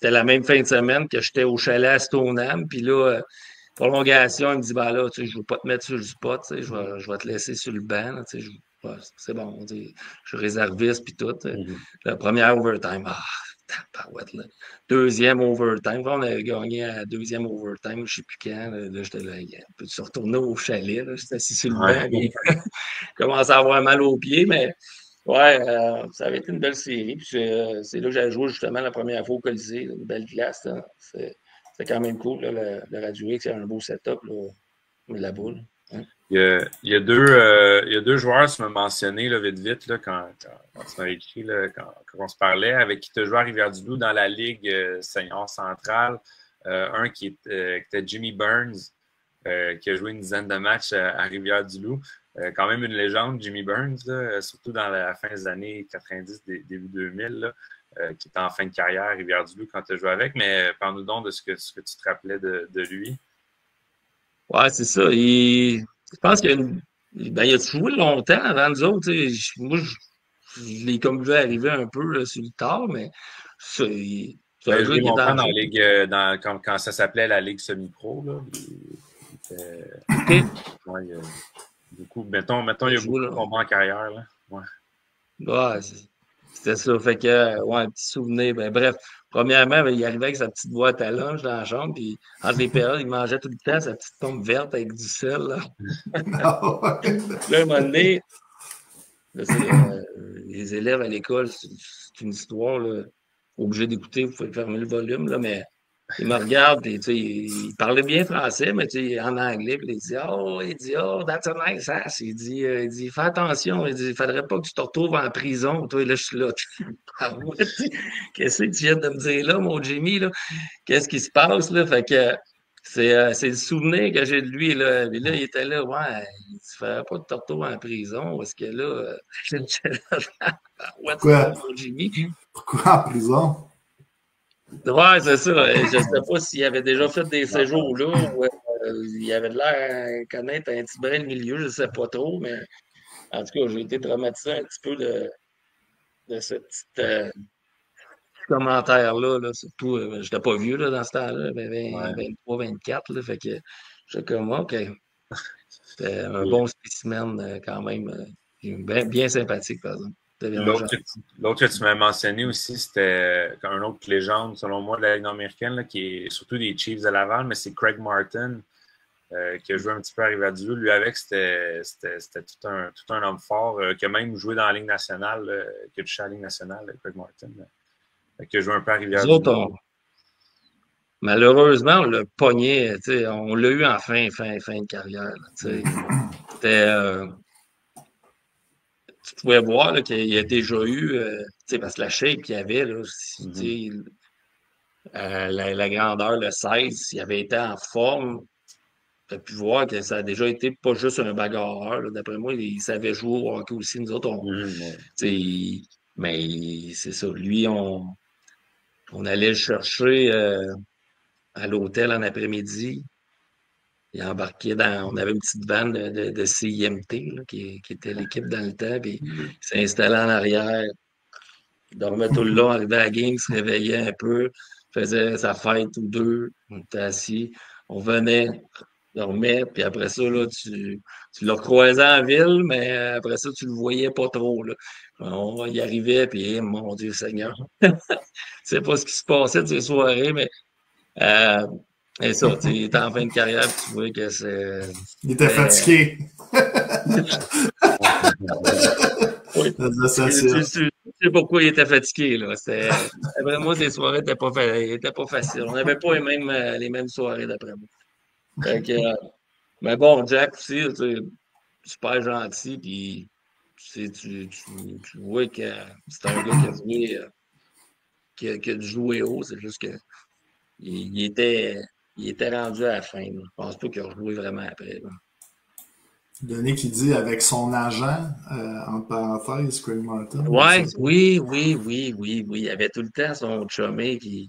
la même fin de semaine que j'étais au chalet à Stoneham. Puis là, prolongation, il me dit, ben là, tu sais, je ne veux pas te mettre sur le spot, tu sais, je vais te laisser sur le banc, là, tu sais, ouais, c'est bon, tu sais, je suis réserviste, puis tout. La première overtime, parouette, là. Deuxième overtime, on avait gagné à la deuxième overtime, je ne sais plus quand, là j'étais là, peux-tu se retourner au chalet, là, j'étais assis sur le banc, puis je commençais à avoir mal aux pieds, mais ouais, ça avait été une belle série, puis c'est là que j'ai joué justement la première fois au Colisée, une belle glace, là. C'était quand même cool, là, le Radio X, il y a un beau setup, là, la boule. Hein? Il y a deux joueurs, tu m'as mentionné là, vite, là, quand tu m'avais écrit, là, quand on se parlait, avec qui tu as joué à Rivière-du-Loup dans la Ligue senior centrale. Un qui était Jimmy Burns, qui a joué une dizaine de matchs à Rivière-du-Loup. Quand même une légende, Jimmy Burns, là, surtout dans la fin des années 90, début 2000, là, qui était en fin de carrière à Rivière-du-Loup quand tu as joué avec. Mais parle-nous donc de ce que tu te rappelais de lui. Ouais, c'est ça. Je pense il a joué longtemps avant nous autres. Moi, je l'ai comme vu arriver un peu là, sur le tard, mais c'est un gars qui est longtemps dans dans la Ligue, quand ça s'appelait la Ligue semi-pro. Là, ouais, beaucoup, mettons il y a beaucoup de combats en carrière. Là. Ouais. Ouais, c'était ça. Fait que, ouais, un petit souvenir. Ben, bref, premièrement, il arrivait avec sa petite boîte à lunch dans la chambre, puis entre les périodes, il mangeait tout le temps sa petite pomme verte avec du sel. Là, là un moment donné, là, les élèves à l'école, c'est une histoire là, obligé d'écouter, vous pouvez fermer le volume, là, mais il me regarde, et, il parlait bien français, mais en anglais, puis il dit, oh, that's a nice ass. Il dit, fais attention, il faudrait pas que tu te retrouves en prison. Toi, là, je suis là. Qu'est-ce que tu viens de me dire là, mon Jimmy, là? Qu'est-ce qui se passe, là? Fait que c'est le souvenir que j'ai de lui, là. Et là, il était là, ouais, il faudrait pas que tu te retrouves en prison, parce que là, Pourquoi? mon Jimmy. Pourquoi en prison? Ouais, c'est ça. Je ne sais pas s'il avait déjà fait des séjours là ou il avait l'air à connaître un petit brin de milieu, je ne sais pas trop, mais en tout cas, j'ai été traumatisé un petit peu de ce petit commentaire-là. Là. Surtout, je n'étais pas vieux là, dans ce temps-là, j'avais 23, 24, là, fait que j'étais comme OK. C'était un bon spécimen quand même. Bien sympathique, par exemple. L'autre que tu m'as mentionné aussi, c'était une autre légende, selon moi, de la Ligue américaine, qui est surtout des Chiefs de Laval, mais c'est Craig Martin, qui a joué un petit peu à Rivière-du-Loup. Lui, avec, c'était tout un homme fort, qui a même joué dans la Ligue nationale, qui a touché à la Ligue nationale, Craig Martin, qui a joué un peu à Rivière-du-Loup. Malheureusement, on l'a pogné, on l'a eu en fin de carrière. C'était... tu pouvais voir qu'il y a déjà eu, parce que la shape qu'il y avait, là, la grandeur, le 16, s'il avait été en forme, tu as pu voir que ça a déjà été pas juste un bagarreur. D'après moi, il savait jouer au hockey aussi. Nous autres, mais c'est ça. Lui, on allait le chercher à l'hôtel en après-midi. il embarquait on avait une petite vanne de CIMT, là, qui était l'équipe dans le temps, puis il s'installait en arrière, il dormait tout le long, arrivait à la game, il se réveillait un peu, faisait sa fête ou deux, on était assis, on venait, dormait, puis après ça, là, tu le recroisais en ville, mais après ça, tu le voyais pas trop, là. On y arrivait, puis mon Dieu Seigneur, je sais pas ce qui se passait de ces soirées, mais et ça, tu es en fin de carrière, puis tu vois que c'est. Il était fatigué. Oui. Tu sais pourquoi il était fatigué, là. D'après moi, ces soirées n'étaient pas faciles. On n'avait pas les mêmes soirées, d'après moi. Fait que, mais bon, Jack aussi, super gentil, puis tu vois que c'est un gars qui a joué, qui a dû jouer haut, c'est juste que il était rendu à la fin. Là. Je pense pas qu'il a rejoué vraiment après. Là. Denis qui dit avec son agent, entre parenthèses, Craig Martin. Oui. Il avait tout le temps son chumé qui.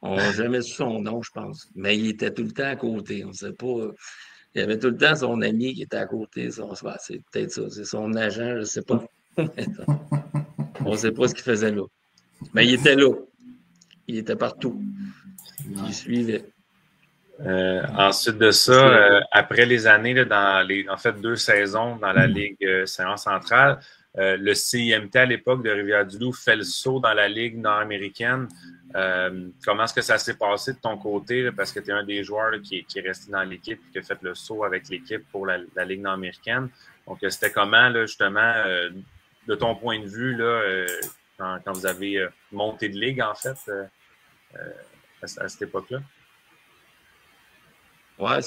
On n'a jamais su son nom, je pense. Mais il était tout le temps à côté. On ne sait pas. Il avait tout le temps son ami qui était à côté. C'est peut-être ça. C'est son agent, je ne sais pas. On ne sait pas ce qu'il faisait là. Mais il était là. Il était partout. Il suivait. Ensuite de ça, après les années, là, en fait 2 saisons dans la Ligue Centrale, le CIMT à l'époque de Rivière-du-Loup fait le saut dans la Ligue nord-américaine. Comment est-ce que ça s'est passé de ton côté? Là, parce que tu es un des joueurs là, qui est resté dans l'équipe et qui a fait le saut avec l'équipe pour la Ligue nord-américaine. Donc, c'était comment, là, justement, de ton point de vue, là, quand vous avez monté de ligue, en fait, à cette époque-là? Ouais,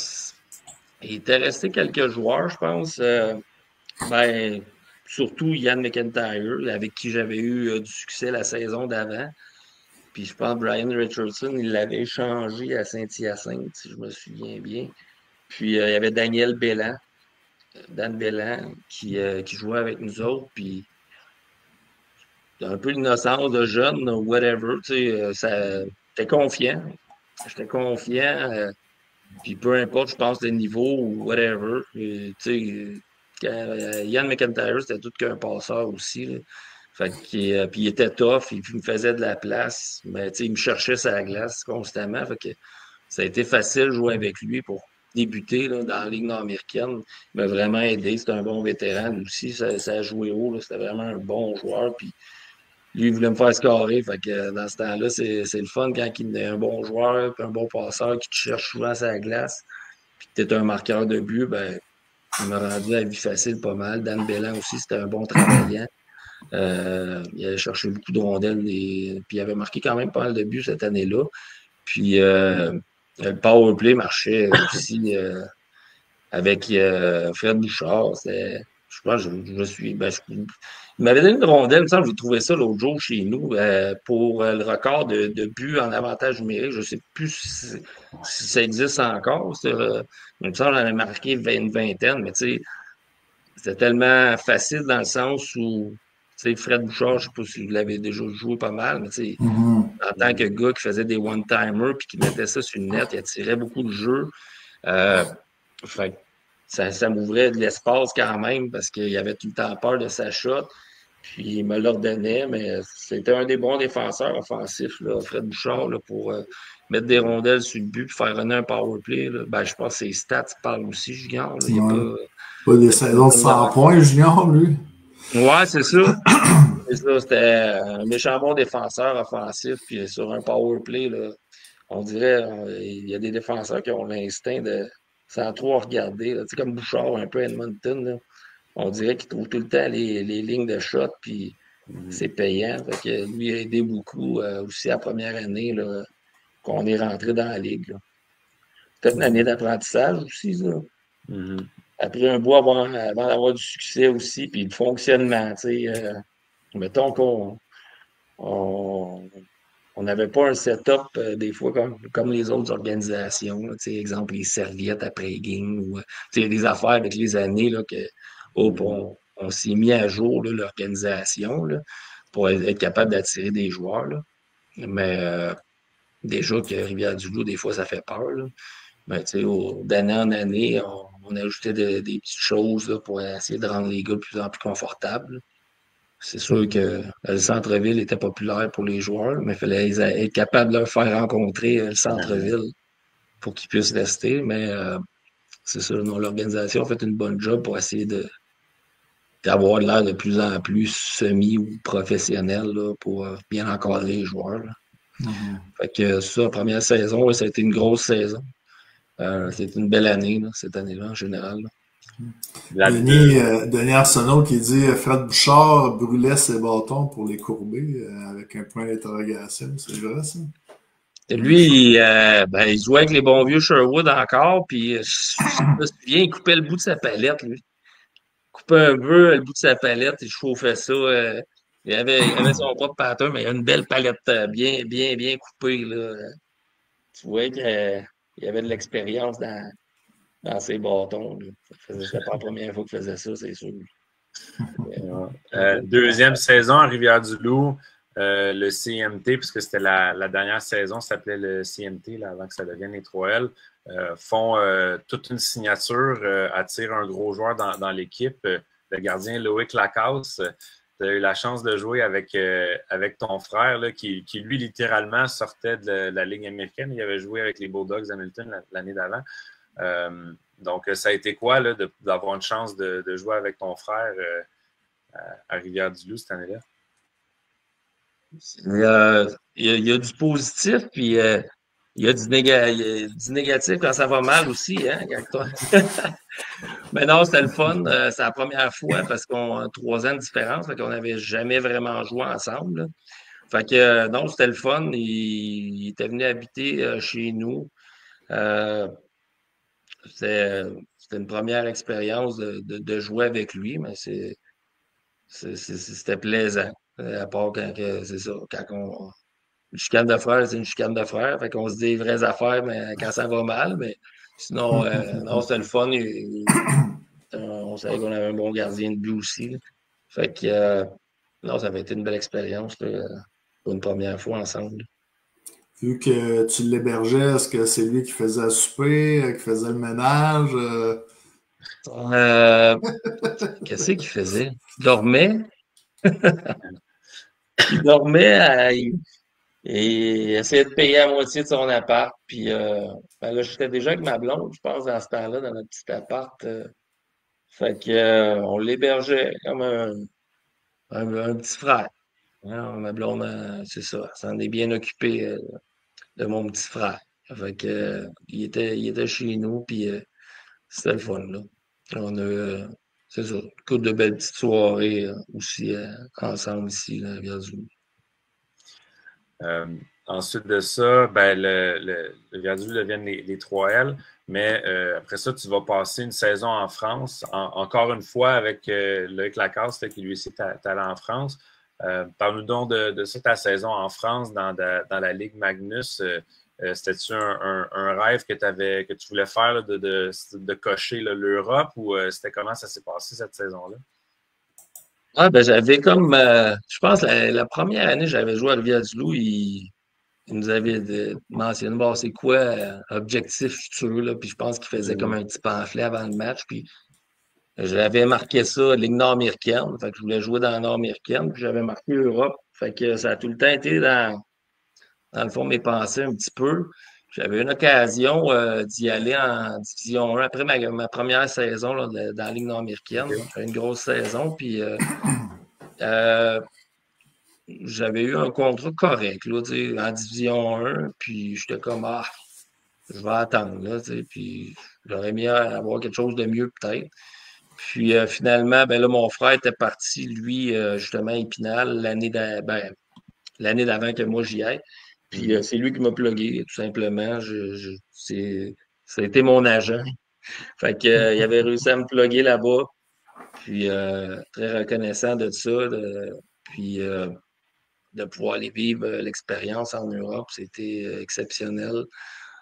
il était resté quelques joueurs, je pense. Surtout Ian McIntyre, avec qui j'avais eu du succès la saison d'avant. Puis je pense que Brian Richardson, il l'avait échangé à Saint-Hyacinthe, si je me souviens bien. Puis il y avait Dan Bellan, qui jouait avec nous autres. Puis un peu l'innocence de jeune, whatever. J'étais confiant. J'étais confiant. Puis peu importe, je pense, le niveau ou whatever. Ian McIntyre, c'était tout qu'un passeur aussi. Là. Fait que, puis il était tough, il me faisait de la place. Mais il me cherchait sur la glace constamment. Fait que ça a été facile de jouer avec lui pour débuter là, dans la Ligue nord-américaine. Il m'a vraiment aidé. C'était un bon vétéran aussi. Ça a joué haut. C'était vraiment un bon joueur. Puis lui, il voulait me faire scorer. Fait que dans ce temps-là, c'est le fun quand il est un bon joueur, puis un bon passeur qui te cherche souvent sur la glace, puis que tu es un marqueur de but, ben, il m'a rendu la vie facile pas mal. Dan Bellan aussi, c'était un bon travaillant. Il avait cherché beaucoup de rondelles, puis il avait marqué quand même pas mal de buts cette année-là. Puis le power play marchait aussi avec Fred Bouchard. Je pense que je suis. Il m'avait donné une rondelle, il me semble que j'ai trouvé ça l'autre jour chez nous pour le record de buts en avantage numérique. Je ne sais plus si ça existe encore. Il me semble que j'en ai marqué une vingtaine, mais tu sais, c'était tellement facile dans le sens où Fred Bouchard, je ne sais pas si vous l'avez déjà joué pas mal, mais en tant que gars qui faisait des one-timers puis qui mettait ça sur une net, il attirait beaucoup de jeux. Fait ça m'ouvrait de l'espace quand même parce qu'il avait tout le temps peur de sa shot. Puis il me l'ordonnait, mais c'était un des bons défenseurs offensifs, là, Fred Bouchard, là, pour mettre des rondelles sur le but et faire runner un power play. Là. Ben, je pense que ses stats parlent aussi, Junior. Là. Il y a pas des saisons de 100 points, Junior, lui. Ouais, c'est ça. C'était un méchant bon défenseur offensif. Puis sur un power play, là, on dirait il y a des défenseurs qui ont l'instinct de sans trop regarder. Là. Comme Bouchard, un peu Edmonton. Là. On dirait qu'il trouve tout le temps les lignes de shot, puis c'est payant. Fait que lui, il a aidé beaucoup aussi la première année là, qu'on est rentré dans la ligue. Là. C'était une année d'apprentissage aussi, ça. Mm-hmm. Après un bout avant d'avoir du succès aussi, puis le fonctionnement. Mettons qu'on n'avait pas un setup des fois comme les autres organisations. Là, exemple, les serviettes après game ou des affaires avec les années là, que on s'est mis à jour là, l'organisation là, pour être capable d'attirer des joueurs. Là. Mais déjà que Rivière-du-Loup, des fois, ça fait peur. Là. ben, d'année en année, on ajoutait des petites choses là, pour essayer de rendre les gars de plus en plus confortables. C'est sûr que le centre-ville était populaire pour les joueurs, mais il fallait être capable de leur faire rencontrer le centre-ville pour qu'ils puissent rester. Mais c'est ça, l'organisation a fait une bonne job pour essayer d'avoir l'air de plus en plus semi ou professionnel là, pour bien encadrer les joueurs. Fait que ça, première saison, ouais, ça a été une grosse saison. C'était une belle année, là, cette année-là, en général. Denis Arsenault qui dit Fred Bouchard brûlait ses bâtons pour les courber avec un point d'interrogation. C'est vrai, ça? Lui, il jouait avec les bons vieux Sherwood encore, puis je me souviens, il coupait le bout de sa palette, lui. Il coupait un peu le bout de sa palette, il chauffait ça. Il avait son propre pattern, mais il a une belle palette bien coupée, là. Tu vois qu'il y avait de l'expérience dans ses bâtons. C'était pas la première fois qu'il faisait ça, c'est sûr. Deuxième saison à Rivière-du-Loup, le CMT, puisque c'était la dernière saison, ça s'appelait le CMT, là, avant que ça devienne les 3L, font toute une signature, attirent un gros joueur dans l'équipe, le gardien Loïc Lacasse. Tu as eu la chance de jouer avec ton frère, là, qui lui, littéralement, sortait de la Ligue américaine. Il avait joué avec les Bulldogs d'Hamilton l'année d'avant. Donc, ça a été quoi là, d'avoir une chance de jouer avec ton frère à Rivière-du-Loup cette année-là? Il y a du positif, puis il y a du négatif quand ça va mal aussi, hein, Mais non, c'était le fun. C'est la première fois parce qu'on a 3 ans de différence, fait qu'on n'avait jamais vraiment joué ensemble, là. Fait que non, c'était le fun. Il était venu habiter chez nous. C'était une première expérience de jouer avec lui, mais c'était plaisant. À part quand c'est ça, une chicane de frère, c'est une chicane de frère. Fait qu'on se dit les vraies affaires, mais quand ça va mal. Mais sinon, non, c'était le fun. On savait qu'on avait un bon gardien de but aussi, là. Fait que non, ça avait été une belle expérience là, pour une première fois ensemble. Vu que tu l'hébergeais, est-ce que c'est lui qui faisait à souper, qui faisait le ménage? Qu'est-ce qu'il faisait? Il dormait. Il dormait, il essayait de payer à moitié de son appart. Puis là, j'étais déjà avec ma blonde, je pense, dans ce temps-là, dans notre petit appart. Fait que on l'hébergeait comme un petit frère. Hein, ma blonde, c'est ça, elle s'en est bien occupée de mon petit frère. Fait que il était chez nous, puis c'était le fun, là. On a, c'est ça, une couple de belles petites soirées aussi ensemble ici, là, à Rivière-du-Loup. Ensuite de ça, ben, le Rivière-du-Loup deviennent les 3L, mais après ça, tu vas passer une saison en France, encore une fois avec Loïc Lacasse, qui lui aussi est allé en France. Parle-nous donc de ça, ta saison en France dans la Ligue Magnus. C'était-tu un rêve que tu voulais faire là, de cocher là, l'Europe ou c'était comment ça s'est passé cette saison-là? Ah, ben j'avais comme, je pense, la première année j'avais joué à Rivière-du-Loup, il nous avait mentionné, bon, c'est quoi objectif futur, là, puis je pense qu'il faisait comme un petit pamphlet avant le match, puis j'avais marqué ça, Ligue nord-américaine, fait que je voulais jouer dans la nord-américaine, puis j'avais marqué Europe, fait que ça a tout le temps été dans le fond, mes pensées un petit peu. J'avais une occasion d'y aller en Division 1 après ma première saison là, dans la Ligue nord-américaine. J'ai une grosse saison, puis j'avais eu un contrat correct là, en Division 1, puis j'étais comme, je vais attendre, là, puis j'aurais aimé avoir quelque chose de mieux peut-être. Puis finalement, ben là, mon frère était parti, lui, justement, à Épinal, l'année d'avant que moi j'y aille. Puis c'est lui qui m'a plugué, tout simplement. Ça a été mon agent. Fait que, il avait réussi à me pluguer là-bas. Puis très reconnaissant de ça. Puis de pouvoir aller vivre l'expérience en Europe, c'était exceptionnel.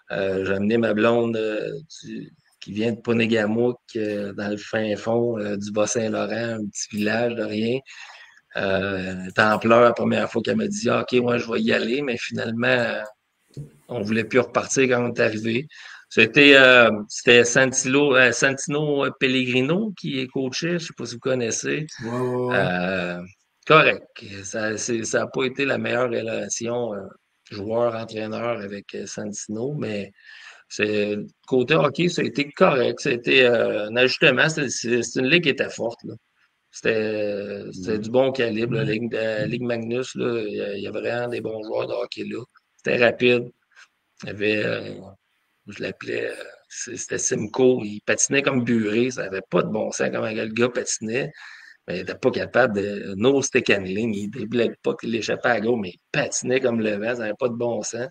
J'ai amené ma blonde qui vient de Ponégamouk, dans le fin fond du Bas-Saint-Laurent, un petit village de rien. En pleurs la première fois qu'elle m'a dit OK, moi je vais y aller, mais finalement, on ne voulait plus repartir quand on est arrivé. C'était Santino Pellegrino qui est coaché, je ne sais pas si vous connaissez. Correct. Ça n'a pas été la meilleure relation joueur-entraîneur avec Santino, mais côté hockey, ça a été correct. Ça a été un ajustement. C'est une ligue qui était forte, là. C'était du bon calibre. La Ligue Magnus, là, il y a vraiment des bons joueurs de hockey là. C'était rapide. Il y avait, je l'appelais, c'était Simcoe. Il patinait comme Buré. Ça n'avait pas de bon sens comment le gars patinait. Mais il n'était pas capable de. No stick handling. Il ne déblait pas qu'il l'échappait à gauche, mais il patinait comme le vent. Ça n'avait pas de bon sens.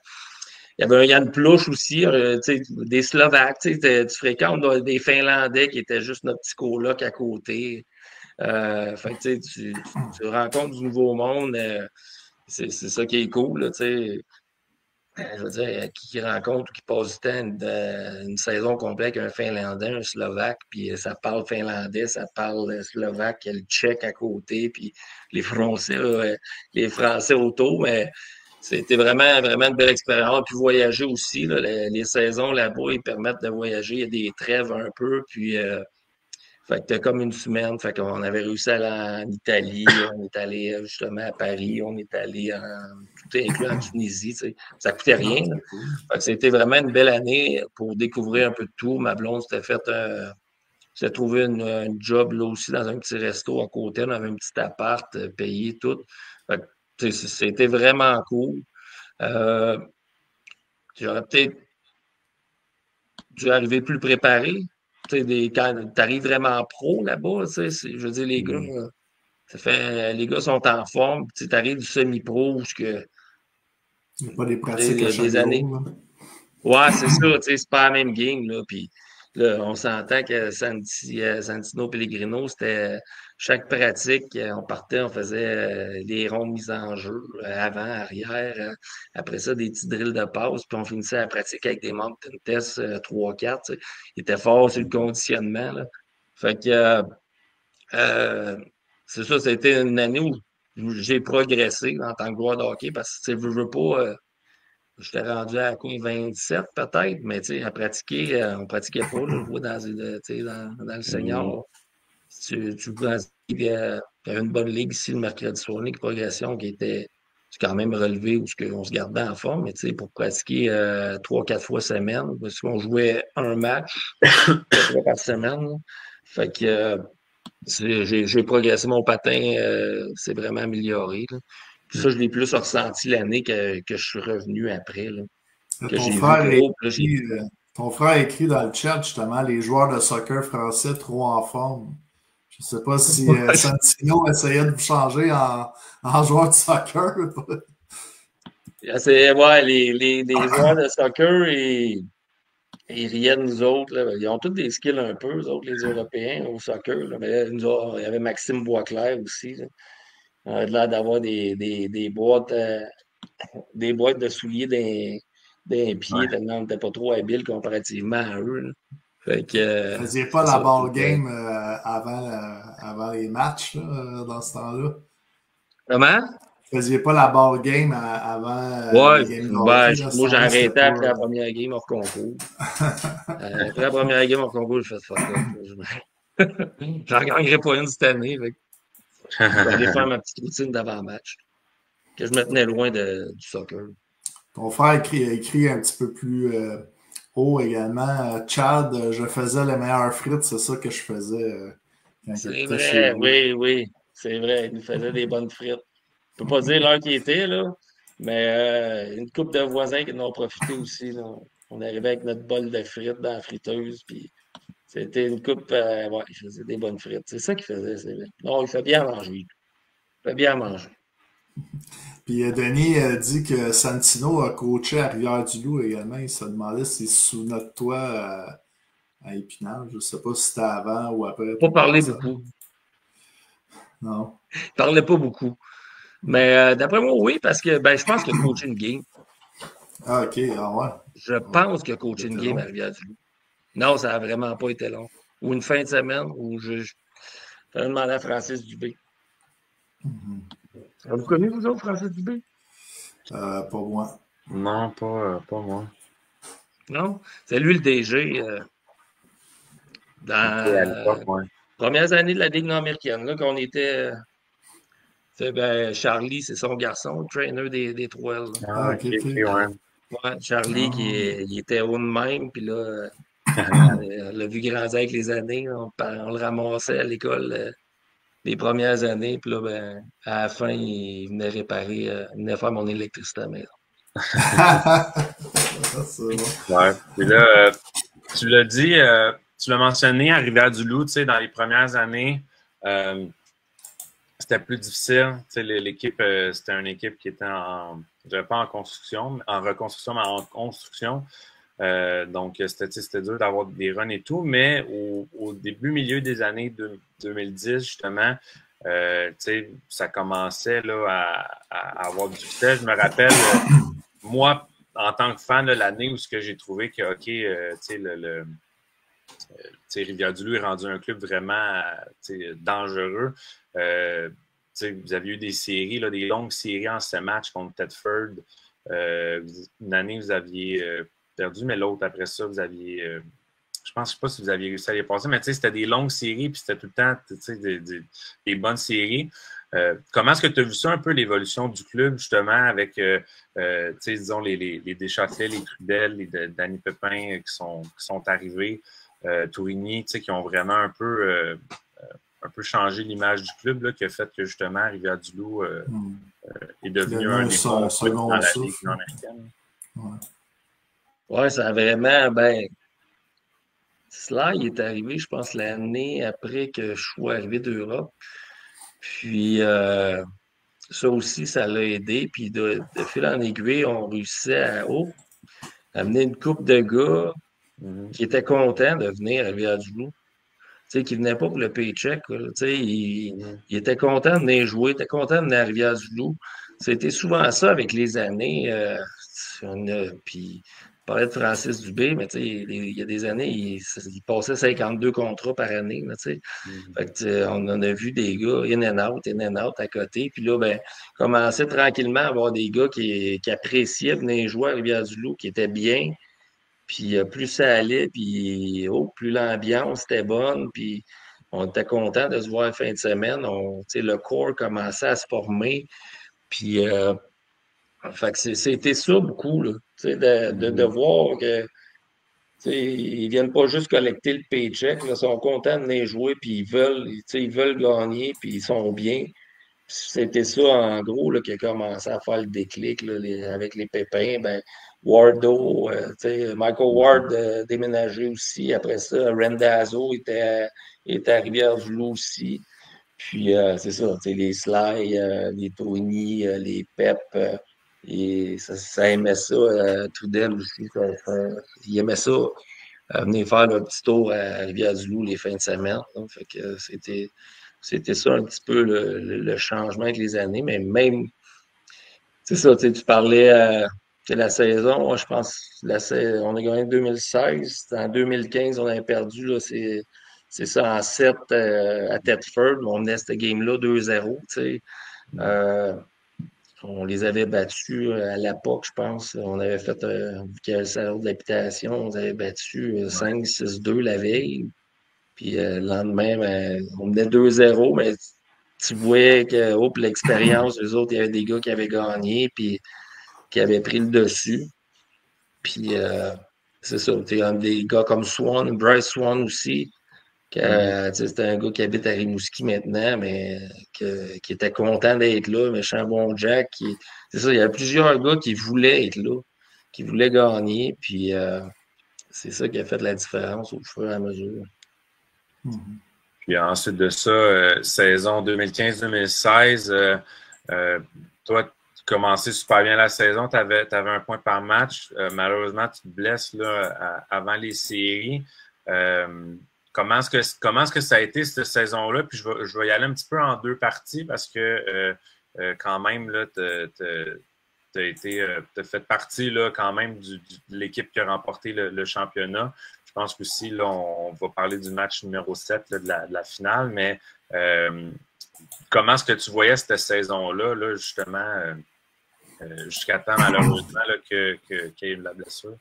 Il y avait un Yann Plouche aussi, des Slovaques. Tu fréquentes des Finlandais qui étaient juste notre petit coloc à côté. Fait que, tu rencontres du nouveau monde. C'est ça qui est cool. Là, je veux dire, qui rencontre ou qui passe du temps une saison complète avec un Finlandais, un Slovaque, puis ça parle finlandais, ça parle slovaque, il y a le tchèque à côté, puis les Français autour, mais c'était vraiment, vraiment une belle expérience. Puis voyager aussi, là, les saisons là-bas, ils permettent de voyager, il y a des trêves un peu, puis fait que t'as comme une semaine, fait qu'on avait réussi à aller en Italie, on est allé justement à Paris, on est allé tout inclus en Tunisie, tu sais. Ça coûtait rien. Fait que c'était vraiment une belle année pour découvrir un peu de tout. Ma blonde s'était trouvé une job là aussi dans un petit resto à côté, on avait un petit appart payé, tout. Fait que, c'était vraiment cool. J'aurais peut-être dû arriver plus préparé. Quand tu arrives vraiment pro là-bas, je veux dire, les gars, les gars sont en forme. Tu arrives du semi-pro où il n'y a pas des pratiques à chaque des années. Ouais, c'est ça, c'est pas la même game. Là, puis là, on s'entend que Santino Pellegrino, c'était chaque pratique, on partait, on faisait des rondes mises en jeu, avant, arrière, après ça, des petits drills de passe, puis on finissait à pratiquer avec des mountain tests 3-4. Il était fort sur le conditionnement. Là. Fait que c'est ça, c'était une année où j'ai progressé en tant que joueur de hockey parce que je veux pas. J'étais rendu à quoi, 27 peut-être, mais à pratiquer, on ne pratiquait pas, là, dans le senior. Tu il y avait une bonne ligue ici le mercredi soir, une ligue progression qui était quand même relevée où on se gardait en forme, mais pour pratiquer 3-4 fois semaine, parce qu'on jouait un match 4 fois par semaine. Là. Fait que j'ai progressé mon patin, c'est vraiment amélioré. Là. Ça, je l'ai plus ressenti l'année que je suis revenu après. Là, ton frère écrit dans le chat, justement, les joueurs de soccer français trop en forme. Je ne sais pas si Santino essayait de vous changer en joueur de soccer. Les joueurs de soccer, ils riaient de nous autres. Là. Ils ont tous des skills un peu, eux autres, les Européens, au soccer. Là. Mais là, il y avait Maxime Boisclair aussi. Là. On avait l'air d'avoir des boîtes de souliers d'un pied tellement on n'était pas trop habile comparativement à eux. Là. Fait que, vous ne faisiez pas la ball game avant les matchs là, dans ce temps-là? Comment? Vous ne faisiez pas la ball game avant les games de moi, j'ai arrêté après la première game hors concours. Après la première game hors concours, j'ai fait fuck off. J'en gagnerai pas une cette année. Je vais aller faire ma petite routine d'avant-match. Que je me tenais loin du soccer. Ton frère écrit un petit peu plus haut également. Chad, je faisais les meilleures frites, c'est ça que je faisais. C'est vrai, oui. C'est vrai, il nous faisait des bonnes frites. Je ne peux pas dire l'heure qui était, là, mais une couple de voisins qui en ont profité aussi. Là. On arrivait avec notre bol de frites dans la friteuse, puis c'était une coupe, il faisait des bonnes frites. C'est ça qu'il faisait, c'est vrai. Non, il fait bien manger. Il fait bien manger. Puis Denis dit que Santino a coaché à Rivière-du-Loup également. Il se demandait s'il se souvenait de toi à Épinal. Je ne sais pas si c'était avant ou après. Pas parler beaucoup. Non. Il ne parlait pas beaucoup. Mais d'après moi, oui, parce que je pense qu'il a coaché une game. Ah, OK. Ah ouais. Je pense qu'il a coaché une game à Rivière-du-Loup. Non, ça n'a vraiment pas été long. Ou une fin de semaine où je vais demander à Francis Dubé. Vous connaissez, vous autres, Francis Dubé? Pas moi. Non, pas moi. Non? C'est lui le DG dans les premières années de la Ligue nord-américaine, là, qu'on était. Charlie, c'est son garçon, le trainer des Trois. Ah, ok, ok. Ouais, Charlie, il était haut de même, puis là, on l'a vu grandir avec les années. On le ramassait à l'école les premières années, puis là, ben, à la fin, il venait réparer, il venait faire mon électricité à la maison. C'est bon. Ouais. Puis là, tu l'as dit, tu l'as mentionné à Rivière-du-Loup, tu sais, dans les premières années, c'était plus difficile. Tu sais, l'équipe, c'était une équipe qui était je dirais pas en construction, en reconstruction, mais en construction. Donc, c'était dur d'avoir des runs et tout, mais au début, milieu des années 2010, justement, ça commençait là, à avoir du succès. Je me rappelle, moi, en tant que fan, l'année où j'ai trouvé que, Rivière-du-Loup est rendu un club vraiment dangereux. Vous aviez eu des séries, là, des longues séries en 7 matchs contre Thetford. Une année, vous aviez perdu, mais l'autre, après ça, vous aviez... je ne sais pas si vous aviez réussi à les passer, mais c'était des longues séries, puis c'était tout le temps des bonnes séries. Comment est-ce que tu as vu ça un peu, l'évolution du club, justement, avec, disons, les Deschâtelet, les Trudel, les Danny Pépin qui sont arrivés, Tourigny, qui ont vraiment un peu changé l'image du club, là, qui a fait que, justement, Rivière-du-Loup est devenu un des bons clubs dans la Ligue nord-américaine. Oui, ça a vraiment, Sly est arrivé, je pense, l'année après que je sois arrivé d'Europe. Puis, ça aussi, ça l'a aidé. Puis, de fil en aiguille, on réussissait à amener une couple de gars qui étaient contents de venir à Rivière-du-Loup. Qui ne venaient pas pour le paycheck. Ils étaient contents de venir jouer, ils étaient contents de venir à Rivière-du-Loup. C'était souvent ça avec les années. Puis, je parlais de Francis Dubé, mais il y a des années, il passait 52 contrats par année. Fait que, on en a vu des gars in and out à côté. Puis là, commençait tranquillement à avoir des gars qui appréciaient venir jouer à Rivière-du-Loup, qui étaient bien. Puis plus ça allait, puis plus l'ambiance était bonne, puis on était content de se voir la fin de semaine. Le corps commençait à se former. Puis fait que c'était ça beaucoup, là, de voir que ils viennent pas juste collecter le paycheck, là, ils sont contents de venir jouer, puis ils veulent gagner, puis ils sont bien. C'était ça, en gros, là, qui a commencé à faire le déclic là, avec les Pépins. Wardo, Michael Ward déménagé aussi. Après ça, Randazzo était à Rivière-du-Loup aussi. Puis, c'est ça, les Sly, les Tony, les Pep, et ça aimait ça. Trudel aussi, il aimait ça. Venir faire le petit tour à Rivière-du-Loup les fins de semaine. Donc, fait que c'était ça un petit peu le changement avec les années, mais même, c'est ça, tu parlais de la saison, moi, je pense, on a gagné en 2016, en 2015, on avait perdu, là, c'est ça, en 7 à Thetford, on menait cette game-là 2-0, tu sais. On les avait battus à l'époque, je pense. On avait fait, vu qu'il y avait le salaire d'habitation, on les avait battus 5-6-2 la veille. Puis le lendemain, on menait 2-0, mais tu voyais que pour l'expérience, eux autres, il y avait des gars qui avaient gagné puis qui avaient pris le dessus. Puis c'est ça, des gars comme Swan, Bryce Swan aussi, c'était un gars qui habite à Rimouski maintenant, mais qui était content d'être là, méchant bon Jack. C'est ça, il y avait plusieurs gars qui voulaient être là, qui voulaient gagner, puis c'est ça qui a fait la différence au fur et à mesure. Puis ensuite de ça, saison 2015-2016, toi, tu commençais super bien la saison, tu avais un point par match. Malheureusement, tu te blesses là, avant les séries. Comment est-ce que ça a été cette saison-là? Puis je vais y aller un petit peu en deux parties parce que quand même, là, tu as fait partie là, quand même de l'équipe qui a remporté le championnat. Je pense qu'aussi, là, on va parler du match numéro 7 là, de la finale, mais comment est-ce que tu voyais cette saison-là, là, justement, jusqu'à temps, malheureusement, qu'il y ait eu de la blessure?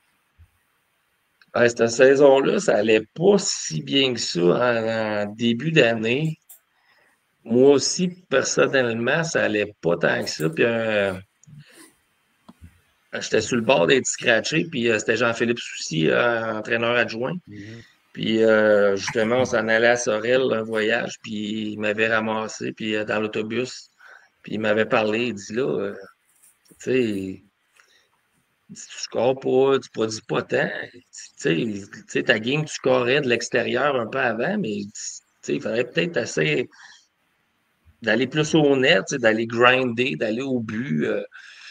Cette saison-là, ça allait pas si bien que ça en début d'année. Moi aussi, personnellement, ça allait pas tant que ça. Puis j'étais sur le bord d'être scratché, puis c'était Jean-Philippe Soucy, entraîneur adjoint. Puis justement, on s'en allait à Sorel, un voyage, puis il m'avait ramassé, puis dans l'autobus, puis il m'avait parlé, il dit là, tu sais, tu scores pas, tu produis pas tant. Tu sais, ta game, tu scorais de l'extérieur un peu avant, mais tu sais, il faudrait peut-être essayer d'aller plus au net, tu sais, d'aller grinder, d'aller au but,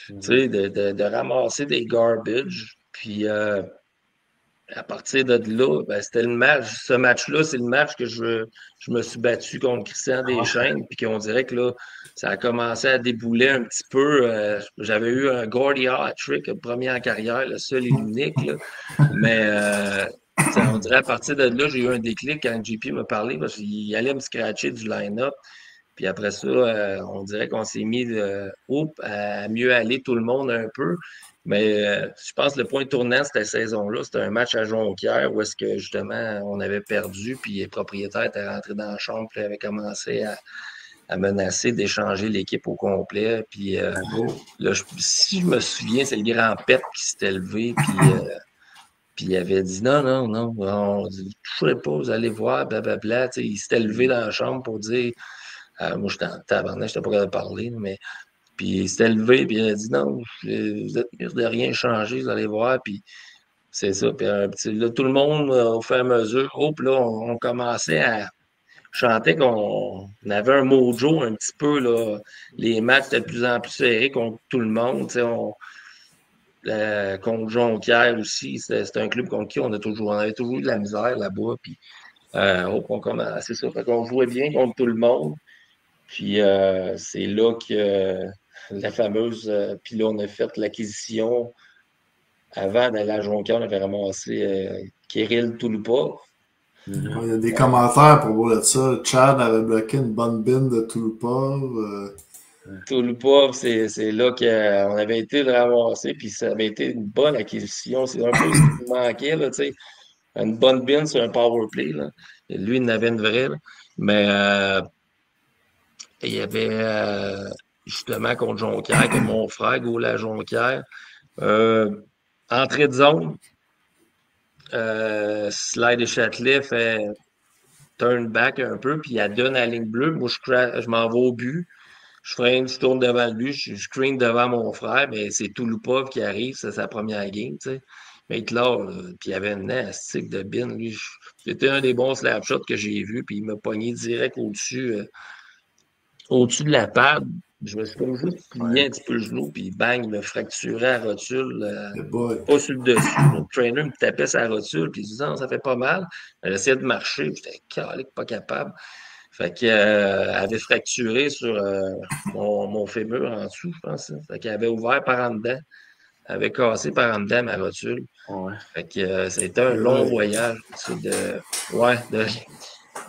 tu sais, de ramasser des garbage. Puis à partir de là, ben, c'était le match. Ce match-là, c'est le match que je me suis battu contre Christian Deschênes, puis qu'on dirait que là, ça a commencé à débouler un petit peu. J'avais eu un Gordy hat-trick, le premier en carrière, le seul et l'unique. Là. Mais on dirait à partir de là, j'ai eu un déclic quand JP m'a parlé, parce qu'il allait me scratcher du line-up. Puis après ça, on dirait qu'on s'est mis à mieux aller tout le monde un peu. Mais je pense que le point tournant cette saison-là, c'était un match à Jonquière où est-ce que justement on avait perdu, puis les propriétaires étaient rentrés dans la chambre, puis avaient commencé à menacer d'échanger l'équipe au complet. Puis là, si je me souviens, c'est le grand Pep qui s'était levé, puis il avait dit non, non, non, on ne toucherez pas, vous allez voir, blablabla. Il s'était levé dans la chambre pour dire moi, j'étais en tabarnak, je n'étais pas capable de parler, mais puis il s'était levé, puis il a dit non, vous êtes mieux de rien changer, vous allez voir. Puis c'est ça. Puis là, tout le monde, au fur et à mesure, là, on commençait à chanter qu'on avait un mojo un petit peu. Là. Les matchs étaient de plus en plus serrés contre tout le monde. Contre Jonquière aussi, c'était un club contre qui on avait toujours eu de la misère là-bas. Puis on commençait, c'est ça. Fait qu'on jouait bien contre tout le monde. Puis c'est là que la fameuse. Puis là, on a fait l'acquisition. Avant d'aller à Jonquière, on avait ramassé Kirill Touloupov. Il y a des commentaires pour voir de ça. Chad avait bloqué une bonne bine de Touloupov. Touloupov, c'est là qu'on avait été le ramasser. Puis ça avait été une bonne acquisition. C'est un peu ce qui nous manquait, là, tu sais. Une bonne bine sur un power play. Là. Et lui, il en avait une vraie. Là. Mais il y avait justement contre Jonquière, que mon frère goulait à Jonquière. Entrée de zone. Slide et Châtelet fait turn back un peu, puis il donne à la ligne bleue. Moi, je m'en vais au but. Je freine, je tourne devant lui, je screen devant mon frère, mais c'est Touloupov qui arrive, c'est sa première game, tu sais. Mais là, puis il avait une astique de bin, lui. C'était un des bons slap shots que j'ai vu, puis il m'a pogné direct au-dessus de la pad. Je me suis comme juste plié un petit peu le genou, puis bang, il m'a fracturé la rotule, pas sur le dessus. Le trainer me tapait sa rotule, puis il disait, non, ça fait pas mal. J'essayais de marcher, puis j'étais calé, pas capable. Fait qu'elle avait fracturé sur mon fémur en dessous, je pense. Fait qu'elle avait ouvert par en dedans. Elle avait cassé par en dedans ma rotule. Ouais. Fait que c'était un long voyage.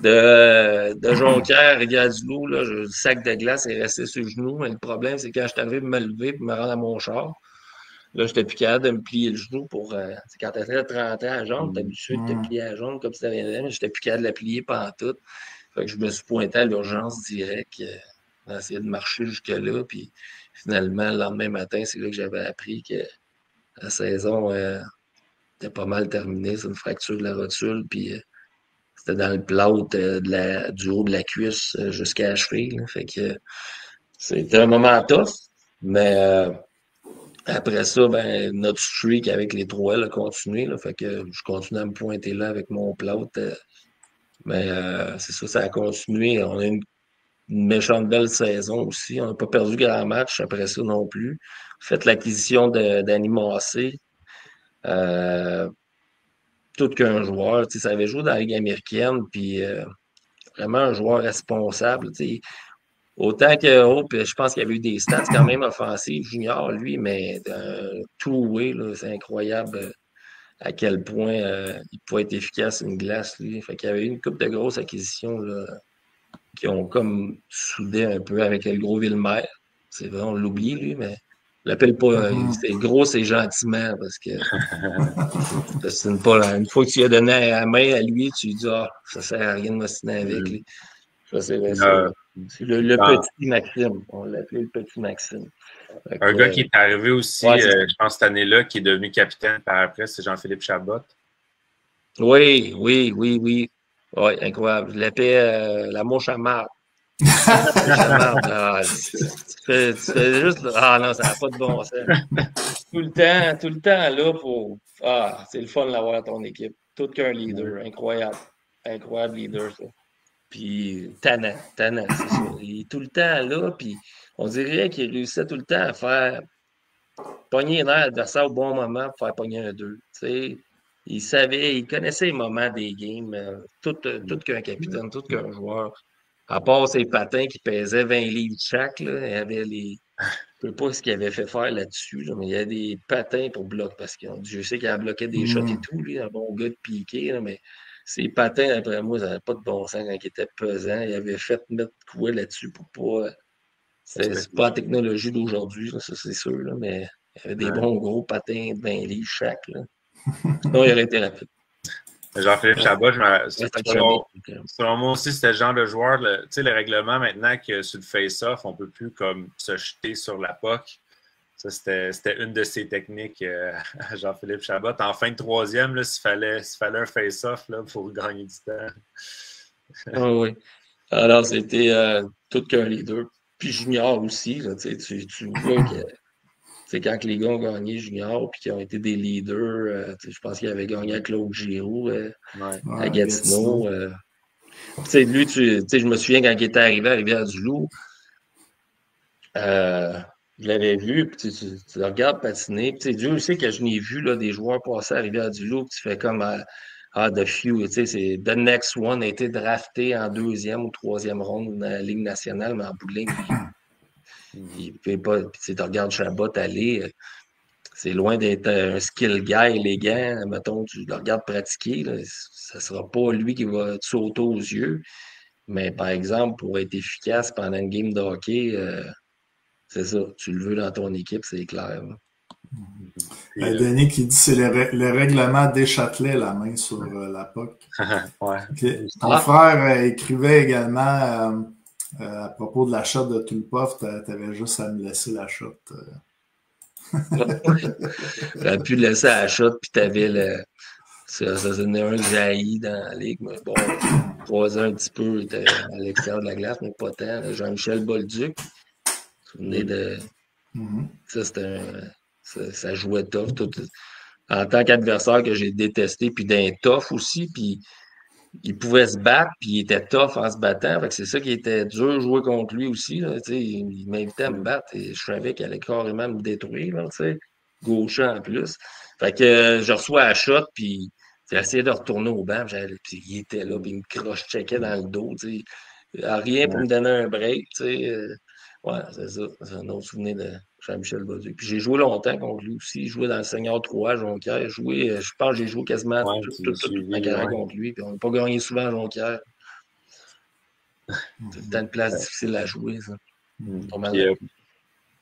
De Jonquière à Rivière-du-Loup, le sac de glace est resté sur le genou. Mais le problème, c'est quand je suis arrivé de me lever et me rendre à mon char, là, j'étais plus capable de me plier le genou pour. Quand tu as 30 ans à la jambe, tu es habitué de te plier à la jambe comme si tu rien, mais j'étais plus capable de la plier pantoute. Fait que je me suis pointé à l'urgence direct. J'ai essayé de marcher jusque-là. Puis finalement, le lendemain matin, c'est là que j'avais appris que la saison était pas mal terminée. C'est une fracture de la rotule. Puis c'était dans le plâtre du haut de la cuisse jusqu'à la cheville. Là. Fait que c'était un moment tough. Mais après ça, ben, notre streak avec les 3L a continué. Là. Fait que je continue à me pointer là avec mon plâtre. Mais c'est ça, ça a continué. On a une méchante belle saison aussi. On n'a pas perdu grand match après ça non plus. Fait l'acquisition d'Annie Massé. Tout qu'un joueur. Ça avait joué dans la Ligue américaine, puis vraiment un joueur responsable. Autant que puis je pense qu'il y avait eu des stats quand même offensives junior, lui, mais two-way, c'est incroyable à quel point il pouvait être efficace une glace, lui. Fait qu'il y avait eu une couple de grosses acquisitions là, qui ont comme soudé un peu avec le gros Villemer. C'est vrai, on l'oublie, lui, mais Je l'appelle pas, c'est gros, c'est gentiment, parce que c'est une fois que tu lui as donné la main à lui, tu lui dis, ça sert à rien de m'ostiner avec lui. Ça, c'est vrai, ça. C'est le petit Maxime. On l'appelait le petit Maxime. Un gars qui est arrivé aussi, je pense, cette année-là, qui est devenu capitaine par après, c'est Jean-Philippe Chabot. Oui. Oui, incroyable. Je l'appelais la mouche à marde. Tu fais juste. Non, ça n'a pas de bon sens. Tout le temps là pour. C'est le fun d'avoir à ton équipe. Tout qu'un leader. Incroyable. Incroyable leader, ça. Puis tannant, c'est ça. Il est tout le temps là, puis on dirait qu'il réussissait tout le temps à faire pogner un adversaire au bon moment pour faire pogner un 2. Il connaissait les moments des games, tout qu'un capitaine, tout qu'un joueur. À part ses patins qui pesaient 20 livres chaque, là, il y avait je ne sais pas ce qu'il avait fait faire là-dessus, là, mais il y a des patins pour bloquer, parce que je sais qu'il a bloqué des shots et tout, lui, un bon gars de piqué, là, mais ses patins, d'après moi, ça n'avait pas de bon sens quand il était pesant. Il avait fait mettre quoi là-dessus pour pas. C'est pas la technologie d'aujourd'hui, ça c'est sûr, là, mais il y avait des bons gros patins de 20 livres chaque. Là. Sinon, il aurait été rapide. Jean-Philippe Chabot, selon moi aussi, c'était le genre de joueur. Tu sais, le règlement maintenant que sur le face-off, on ne peut plus comme se jeter sur la puck. Ça, c'était une de ses techniques à Jean-Philippe Chabot. En fin de troisième, s'il fallait un face-off pour gagner du temps. Oui. Alors, c'était tout qu'un leader. Puis junior aussi, là, tu vois que c'est quand les gars ont gagné junior puis qu'ils ont été des leaders, je pense qu'il avait gagné à Claude Giroux à Gatineau. Lui, je me souviens quand il était arrivé à Rivière-du-Loup, je l'avais vu, puis tu le regardes patiner. Dieu sait que je n'ai vu là, des joueurs passer à Rivière-du-Loup, tu fais comme The Few. C'est The Next One a été drafté en 2e ou 3e ronde dans la Ligue nationale, mais en bout de ligne, il ne fait pas. Puis tu regardes Chabot aller, c'est loin d'être un skill guy élégant. Mettons, tu le regardes pratiquer, là, ça ne sera pas lui qui va te sauter aux yeux. Mais par exemple, pour être efficace pendant une game de hockey, c'est ça, tu le veux dans ton équipe, c'est clair. Denis qui dit c'est le règlement des Châtelet, la main sur la POC. Okay. Ton frère écrivait également à propos de la shot de Tulpov, t'avais juste à me laisser la shot. J'aurais pu le laisser à la shot, puis t'avais ça donnait un jailli dans la ligue, mais bon, 3 ans un petit peu, il était à l'extérieur de la glace, mais pas tant. Jean-Michel Bolduc, vous venez de. Ça, c'était ça jouait tough. En tant qu'adversaire que j'ai détesté, puis d'un tough aussi, puis il pouvait se battre, puis il était tough en se battant. Fait que c'est ça qui était dur de jouer contre lui aussi. Là, il m'invitait à me battre et je savais qu'il allait carrément me détruire, là, gauchant en plus. Fait que je reçois la shot, puis j'ai essayé de retourner au banc, puis il était là, puis il me croche-checkait dans le dos. Rien pour me donner un break. Ouais, c'est ça. C'est un autre souvenir de Jean-Michel Bolduc. Puis j'ai joué longtemps contre lui aussi. J'ai joué dans le Senior 3 à Jonquière. Je pense que j'ai joué quasiment toute ma carrière contre lui. Puis on n'a pas gagné souvent à Jonquière. C'est une place difficile à jouer, ça.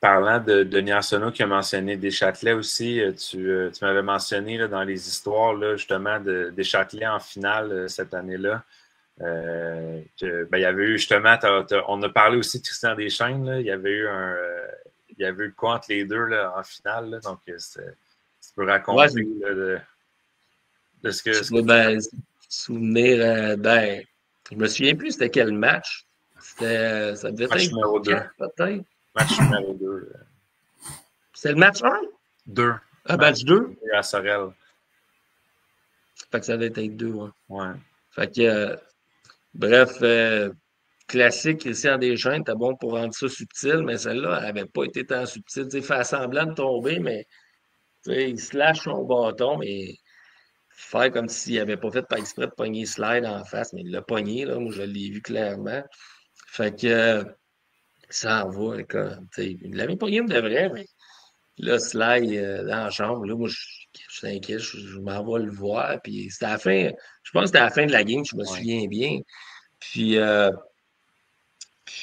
Parlant de Denis Arsenault qui a mentionné Deschâtelet aussi, tu m'avais mentionné là, dans les histoires là, justement de Deschâtelet en finale cette année-là. Il y avait eu justement, on a parlé aussi de Christian Deschênes, là, il y avait eu quoi entre les deux là, en finale, là, donc tu peux raconter de ce que... Souvenir, je me souviens plus c'était quel match. Ça devait être match numéro 2. Peut-être. Match numéro 2. C'était le match 1? 2. Match 2? À Sorel. Fait que ça devait être 2, ouais. Fait que, bref, classique, Christian Deschênes, t'es bon pour rendre ça subtil, mais celle-là, elle n'avait pas été tant subtile. Il fait semblant de tomber, mais il se lâche son bâton, mais faire comme s'il n'avait pas fait par exprès de pogner slide en face, mais il l'a pogné, là, moi je l'ai vu clairement. Fait que ça en va, il l'avait pogné de vrai, mais là, slide dans la chambre, là, moi je suis inquiet, je m'en vais le voir, puis c'était à la fin, je pense que c'était à la fin de la game, je me souviens bien. Puis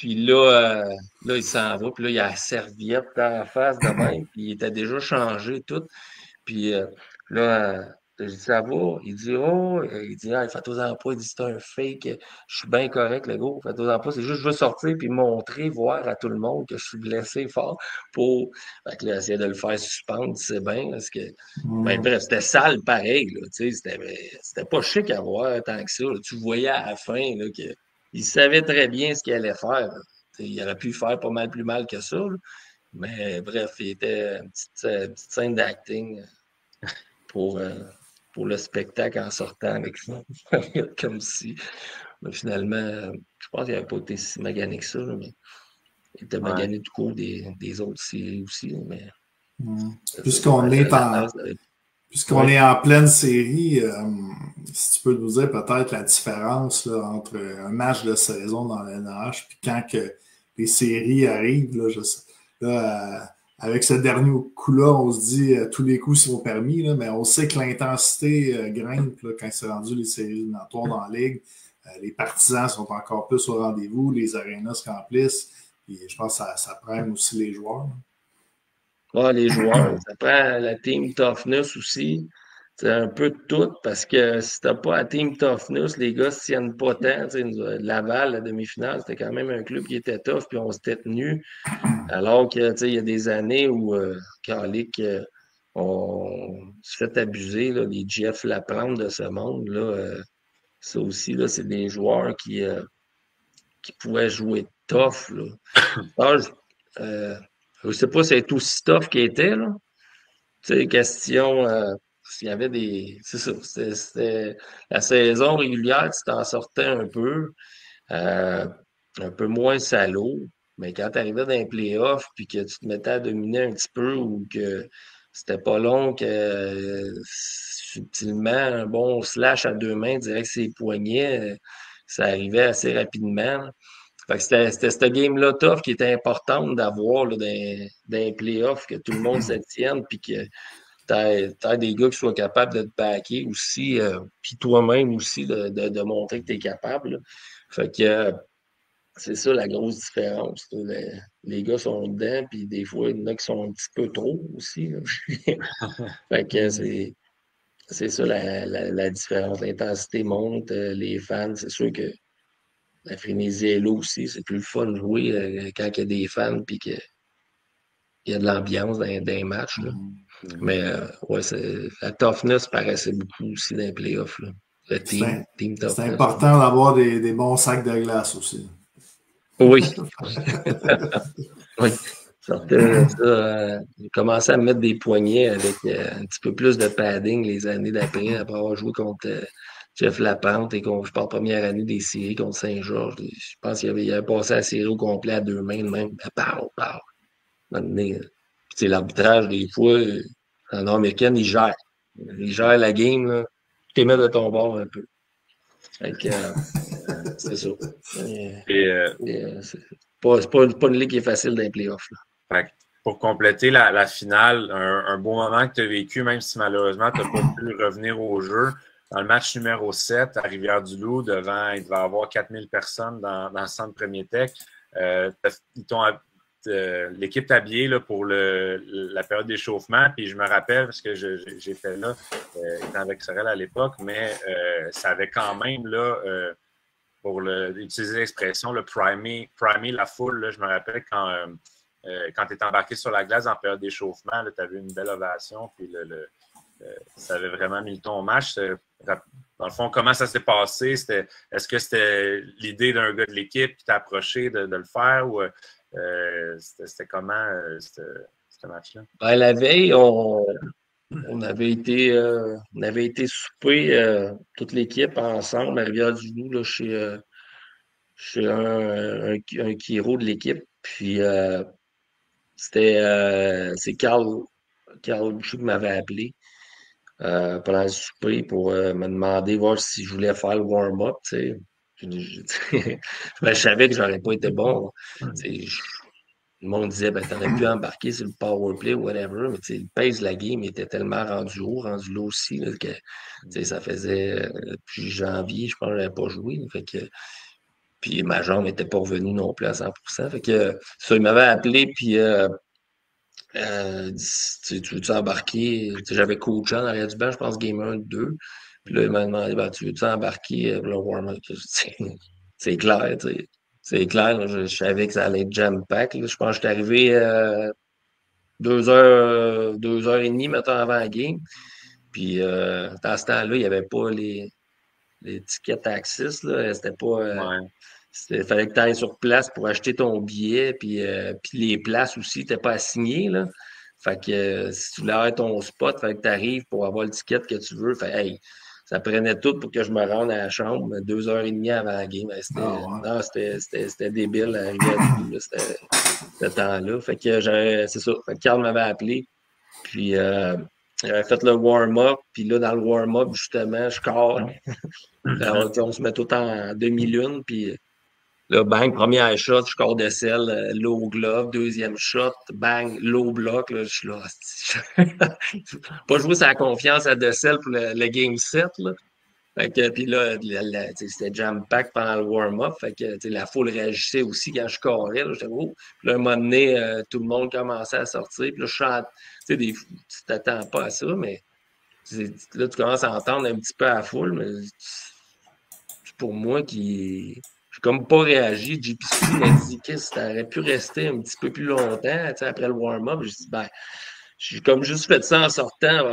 Puis là, il s'en va, puis là, il a la serviette dans la face de même, puis il était déjà changé tout. Puis là, je dis, ça va? Il dit, ah, faites-en pas, il dit, c'est un fake, je suis bien correct, le gars, faites-en pas, c'est juste, je veux sortir puis montrer, voir à tout le monde que je suis blessé fort pour. Fait que là, essayer de le faire suspendre, c'est bien, parce que. Ben, bref, c'était sale pareil, là, tu sais, c'était pas chic à voir tant que ça, là. Tu voyais à la fin, là, qu'il savait très bien ce qu'il allait faire, là. Il aurait pu faire pas mal plus mal que ça, là. Mais bref, il était une petite scène d'acting pour, pour le spectacle en sortant avec ça. Comme si. Mais finalement, je pense qu'il n'avait pas été si magané que ça, là, mais il était magané du coup des autres séries aussi. Là, mais Puisqu'on est en pleine série, si tu peux nous dire peut-être la différence là, entre un match de saison dans la NH puis quand que les séries arrivent, là, je sais, là, avec ce dernier coup-là, on se dit tous les coups sont permis, là, mais on sait que l'intensité grimpe là, quand c'est rendu les séries éliminatoires dans la Ligue. Les partisans sont encore plus au rendez-vous, les arénas se remplissent. Et je pense que ça prime aussi les joueurs. Ouais, les joueurs, ça prend la team toughness aussi. C'est un peu de tout, parce que si t'as pas la team toughness, les gars se tiennent pas tant. Laval, la demi-finale, c'était quand même un club qui était tough, puis on s'était tenu. Alors que, il y a des années où, Calic, on se fait abuser, là, les Jeff Laplante de ce monde, là, ça aussi, là, c'est des joueurs qui pouvaient jouer tough, là. Alors, je sais pas si c'est aussi tough qu'il était, là. Tu sais, question, s'il y avait des. C'est ça, c'était la saison régulière, tu t'en sortais un peu moins salaud, mais quand tu arrivais dans les playoffs puis que tu te mettais à dominer un petit peu ou que c'était pas long que subtilement un bon slash à deux mains direct ses poignets, ça arrivait assez rapidement. Là. Fait que c'était cette game-là tough qui était importante d'avoir là, dans les playoffs, que tout le monde se tienne puis que t'as des gars qui soient capables de te backer aussi, puis toi-même aussi de montrer que tu es capable. Là. Fait que c'est ça la grosse différence. Les gars sont dedans, puis des fois, il y en a qui sont un petit peu trop aussi. Là. Fait que c'est ça la différence. L'intensité monte, les fans, c'est sûr que la frénésie est là aussi. C'est plus le fun de jouer quand il y a des fans, puis qu'il y a de l'ambiance dans les matchs. Là. Mais ouais, la toughness paraissait beaucoup aussi dans les playoffs. Là. Le team toughness. C'est important d'avoir des bons sacs de glace aussi. Oui. Oui. J'ai commencé à mettre des poignets avec un petit peu plus de padding les années d'après, après avoir joué contre Jeff Laplante et je parle première année des séries contre Saint-Georges. Je pense qu'il avait passé la série au complet à deux mains, même. Puis l'arbitrage, des fois, en nord-américaine, il gère. Il gère la game, là. Tu les mets de ton bord un peu. Fait c'est ça. C'est pas une ligue qui est facile dans les playoffs. Fait pour compléter la finale, un beau moment que tu as vécu, même si malheureusement tu n'as pas pu revenir au jeu. Dans le match numéro 7 à Rivière-du-Loup, il devait y avoir 4000 personnes dans le centre Premier Tech. L'équipe t'a habillé là, pour la période d'échauffement, puis je me rappelle, parce que j'étais là, étant avec Sorel à l'époque, mais ça avait quand même, là, pour utiliser l'expression, le primer la foule, là, je me rappelle quand tu étais embarqué sur la glace en période d'échauffement, tu avais une belle ovation, puis ça avait vraiment mis le ton au match. Dans le fond, comment ça s'est passé? Est-ce que c'était l'idée d'un gars de l'équipe qui t'a approché de le faire ou c'était comment ce match-là? Ben, la veille, on avait été souper toute l'équipe ensemble à Rivière-du-Loup là, chez un Kiro de l'équipe. Puis c'est Carl Boucher qui m'avait appelé pendant le souper pour me demander voir si je voulais faire le warm-up. Tu sais. Je savais que j'aurais pas été bon. Le monde disait, ben, t'aurais pu embarquer sur le power play ou whatever, mais le pace de la game était tellement rendu là aussi, là, que ça faisait depuis janvier, je pense que je n'avais pas joué. Fait que, Puis ma jambe n'était pas revenue non plus à 100%. Fait que ça, il m'avait appelé, puis tu veux-tu embarquer? J'avais coaché en arrière du banc, je pense, Game 1, 2. Puis là, il m'a demandé, ben, tu veux-tu embarquer pour le warm-up? C'est clair, tu sais. C'est clair, là, je savais que ça allait être jam-pack. Je pense que j'étais arrivé 2 heures et demie, mettons, avant la game. Puis, dans ce temps-là, il n'y avait pas les tickets Access, là. C'était pas. Ouais. Il fallait que tu ailles sur place pour acheter ton billet. Puis les places aussi, n'étaient pas assignées, là. Fait que si tu voulais avoir ton spot, il fallait que tu arrives pour avoir le ticket que tu veux. Fait hey, ça prenait tout pour que je me rende à la chambre 2 heures et demie avant la game. Non, c'était débile, arriver à tout, là, ce temps-là. Fait que c'est ça. Fait que Carl m'avait appelé. Puis j'avais fait le warm-up. Puis là, dans le warm-up, justement, je score. Là, on se met tout en demi-lune. Puis là, bang, première shot, je score de sel, low glove, deuxième shot, bang, low block. Là, je suis là, pas jouer sa confiance à Dessel pour le game 7. Là. Fait que, puis là, c'était jam-pack pendant le warm-up. Fait que la foule réagissait aussi quand je scorais. J'étais oh. Puis là, un moment donné, tout le monde commençait à sortir. Puis là, je chante. Tu t'attends pas à ça, mais là, tu commences à entendre un petit peu à la foule. Mais c'est pour moi qui. J'ai comme pas réagi. JPC m'a dit que ça aurait pu rester un petit peu plus longtemps après le warm-up. J'ai dit, ben, j'ai comme juste fait ça en sortant.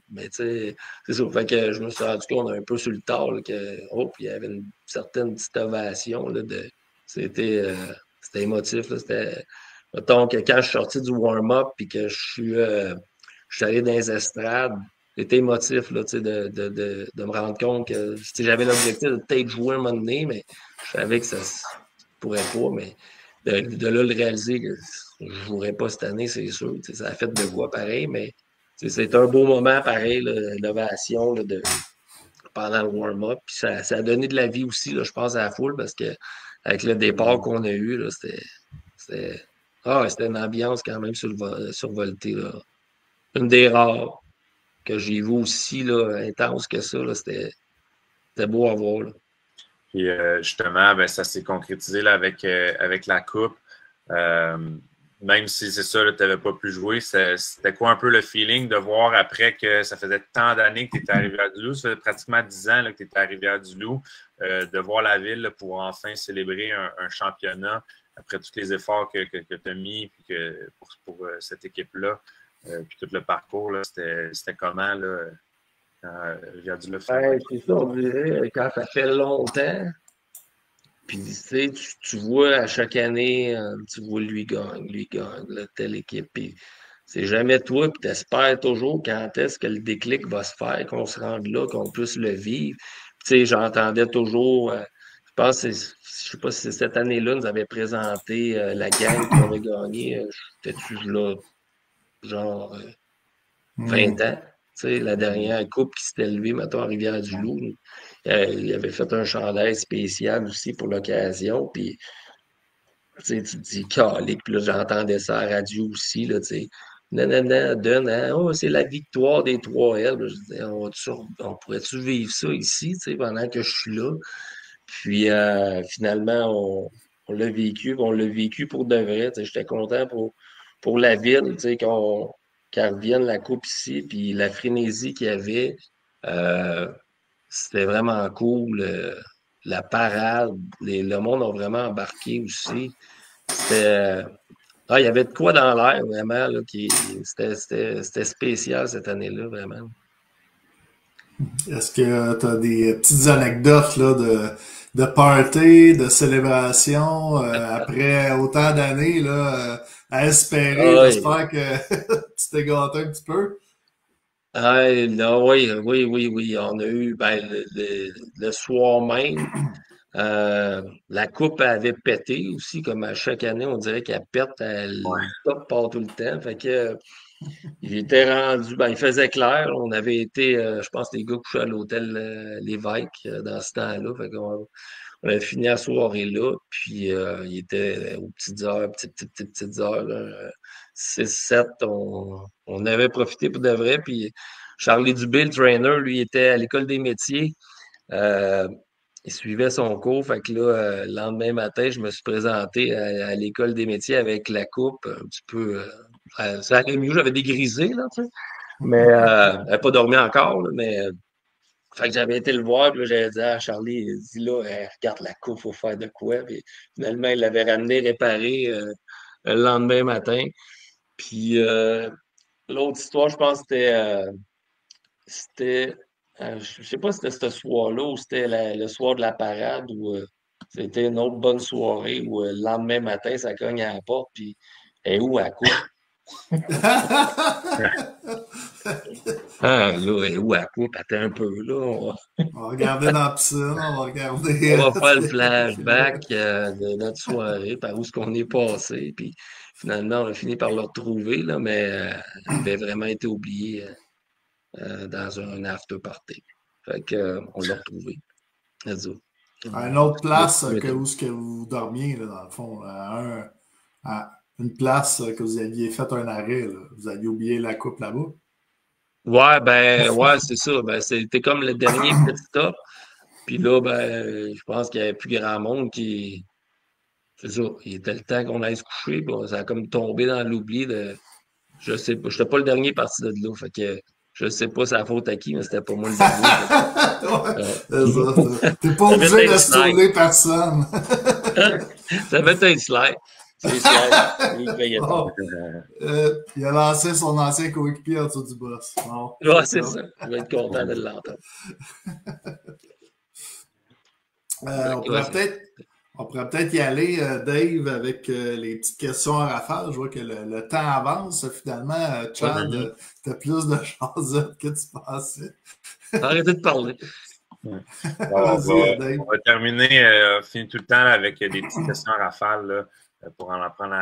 Mais tu sais, c'est ça. Fait que je me suis rendu compte un peu sur le tard là, que, il y avait une certaine petite ovation. Là, c'était émotif. Là, mettons que quand je suis sorti du warm-up puis que je suis allé dans les estrades, c'était émotif là, de me rendre compte que j'avais l'objectif de peut-être jouer un moment donné, mais je savais que ça ne pourrait pas. Mais de là le réaliser que je ne jouerai pas cette année, c'est sûr. Ça a fait de quoi pareil, mais c'est un beau moment pareil, l'ovation pendant le warm-up. Puis ça a donné de la vie aussi, là, je pense, à la foule, parce que avec le départ qu'on a eu, là, c'était une ambiance quand même survoltée. Là. Une des rares que j'ai vu aussi là, intense que ça. C'était beau à voir. Là. Puis justement, ben, ça s'est concrétisé là, avec la Coupe. Même si c'est ça, tu n'avais pas pu jouer, c'était quoi un peu le feeling de voir après que ça faisait tant d'années que tu étais à Rivière-du-Loup, ça faisait pratiquement 10 ans là, que tu étais à Rivière-du-Loup, de voir la ville là, pour enfin célébrer un championnat après tous les efforts que tu as mis puis pour cette équipe-là, puis tout le parcours, c'était comment là, quand Rivière-du-Loup fait? C'est ça, on dirait, quand ça fait longtemps. Puis, tu vois à chaque année, tu vois lui gagne, là, telle équipe. Puis, c'est jamais toi, puis tu espères toujours quand est-ce que le déclic va se faire, qu'on se rende là, qu'on puisse le vivre. Puis, j'entendais toujours, je pense, je sais pas si cette année-là, nous avait présenté la gang qui avait gagné. J'étais-tu là, genre 20 ans? La dernière coupe qui s'était levée, mettons, à Rivière-du-Loup. Il avait fait un chandail spécial aussi pour l'occasion. Puis, tu te dis, calique. Puis là, j'entendais ça à la radio aussi. Là, nanana, donne, c'est la victoire des 3L. Je disais, on pourrait-tu vivre ça ici, pendant que je suis là? Puis, finalement, on l'a vécu. On l'a vécu pour de vrai. J'étais content pour la ville, qu'elle revienne la coupe ici. Puis, la frénésie qu'il y avait. C'était vraiment cool. La parade, le monde a vraiment embarqué aussi. Il y avait de quoi dans l'air, vraiment. Là, c'était spécial cette année-là, vraiment. Est-ce que tu as des petites anecdotes là, de party, de célébration après autant d'années là, à espérer? J'espère que tu t'es gâté un petit peu. Non, oui. On a eu le soir même. La coupe avait pété aussi, comme à chaque année, on dirait qu'elle pète, le top part tout le temps. Fait que il était rendu, il faisait clair. On avait été, je pense, les gars couchés à l'hôtel L'Évêque dans ce temps-là. Fait qu'on on avait fini la soirée là, puis il était aux petites heures, petites heures, 6-7, on avait profité pour de vrai, puis Charlie Dubé, le trainer, lui, était à l'école des métiers. il suivait son cours. Fait que là, le lendemain matin, je me suis présenté à l'école des métiers avec la coupe, un petit peu. Ça allait mieux, j'avais dégrisé, là, tu sais. Mais j'avais pas dormi encore, là, mais fait que j'avais été le voir, puis là, j'avais dit à Charlie, il dit là, regarde la coupe, faut faire de quoi. Puis finalement, il l'avait ramené réparé le lendemain matin. Puis l'autre histoire, je pense, c'était je sais pas si c'était ce soir-là ou c'était le soir de la parade ou c'était une autre bonne soirée où le lendemain matin, ça cogne à la porte, puis et où à coupe? Ah, là, et où à coupe? Attends un peu, là. On va regarder dans la piscine, on va regarder. On va faire le flashback de notre soirée, par où est-ce qu'on est passé, puis finalement, on a fini par le retrouver, là, mais il avait vraiment été oublié dans un after party. Fait que, on l'a retrouvé. Let's go. À une autre place que où ce que vous dormiez, là, dans le fond. À une place que vous aviez fait un arrêt. Là. Vous aviez oublié la coupe là-bas. Ouais, c'est ça. Ben, c'était comme le dernier petit stop. Puis là, ben, je pense qu'il n'y avait plus grand monde qui. C'est ça. Il était le temps qu'on aille se coucher. Bon, ça a comme tombé dans l'oubli de. Je sais pas. Je n'étais pas le dernier parti de là. Fait que je sais pas c'est la faute à qui, mais c'était pas moi le dernier. C'est ça. T'es pas obligé de sauver personne. Ça va être un slide. C'est slide. Bon. Il a lancé son ancien coéquipier en dessous du boss. Non, ouais, c'est ça. Je vais être content de l'entendre. On pourrait peut-être y aller, Dave, avec les petites questions à rafale. Je vois que le temps avance. Finalement, Chad, t'as plus de choses que tu pensais. Arrêtez de parler. Bon, on va terminer, finir tout le temps là, avec des petites questions à rafale là, pour en apprendre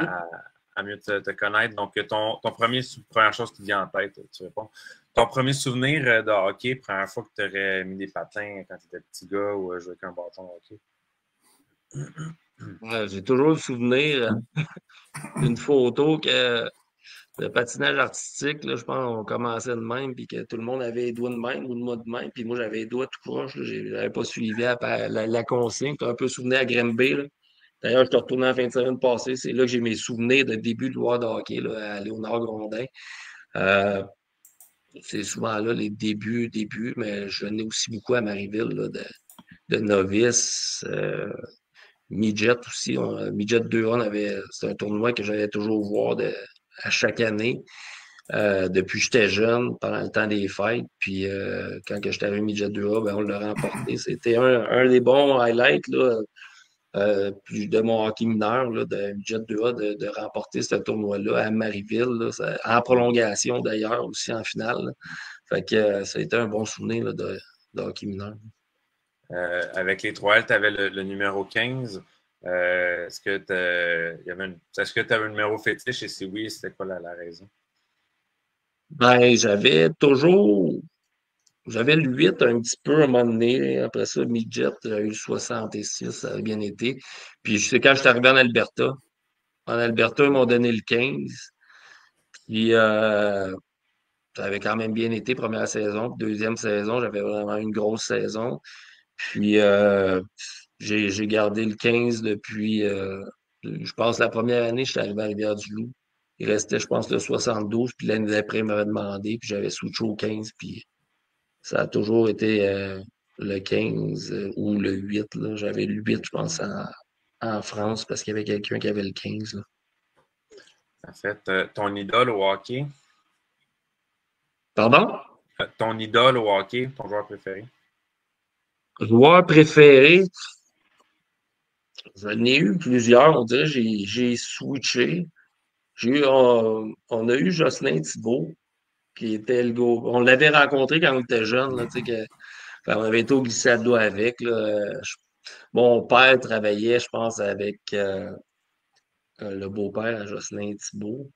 à mieux te connaître. Donc, première chose qui te vient en tête, tu réponds. Ton premier souvenir de hockey, première fois que tu aurais mis des patins quand tu étais petit gars ou joué avec un bâton de hockey? J'ai toujours le souvenir d'une photo que le patinage artistique, là, je pense qu'on commençait de même, puis que tout le monde avait les doigts de même ou de moi de même, puis moi j'avais les doigts tout croche, je n'avais pas suivi la consigne. Tu as un peu souvenir à Grimby. D'ailleurs, je suis retourné en fin de semaine passée, c'est là que j'ai mes souvenirs de début de joueur de hockey là, à Léonard Grondin. C'est souvent là les débuts, mais je venais aussi beaucoup à Marieville là, de novice. Midget aussi. Midget 2A, c'est un tournoi que j'allais toujours voir à chaque année. Depuis que j'étais jeune, pendant le temps des fêtes. Puis quand j'étais arrivé Midget 2A, ben, on l'a remporté. C'était un des bons highlights là, de mon hockey mineur, là, de Midget 2A, de remporter ce tournoi-là à Marieville, là, en prolongation d'ailleurs, aussi en finale. Là. Fait que ça a été un bon souvenir là, de hockey mineur. Avec les 3L, tu avais le numéro 15. Est-ce que tu avais un numéro fétiche et si oui, c'était quoi la raison? Ben, j'avais le 8 un petit peu à un moment donné. Après ça, midget, j'ai eu le 66, ça a bien été. Puis je sais quand je suis arrivé en Alberta, ils m'ont donné le 15. Puis ça avait quand même bien été, première saison. Puis deuxième saison, j'avais vraiment une grosse saison. Puis j'ai gardé le 15 depuis, je pense, la première année, je suis arrivé à Rivière-du-Loup. Il restait, je pense, le 72. Puis l'année d'après, il m'avait demandé. Puis j'avais switché au 15. Puis ça a toujours été le 15 ou le 8. Là. J'avais le 8, je pense, en France parce qu'il y avait quelqu'un qui avait le 15. Là. En fait, ton idole au hockey? Pardon? Ton idole au hockey, ton joueur préféré? Joueur préféré? J'en ai eu plusieurs. On dirait que j'ai switché. On a eu Jocelyn Thibault, qui était le go. On l'avait rencontré quand on était jeune, là, on avait été au glissade avec. Là, mon père travaillait, je pense, avec le beau-père à Jocelyn Thibault.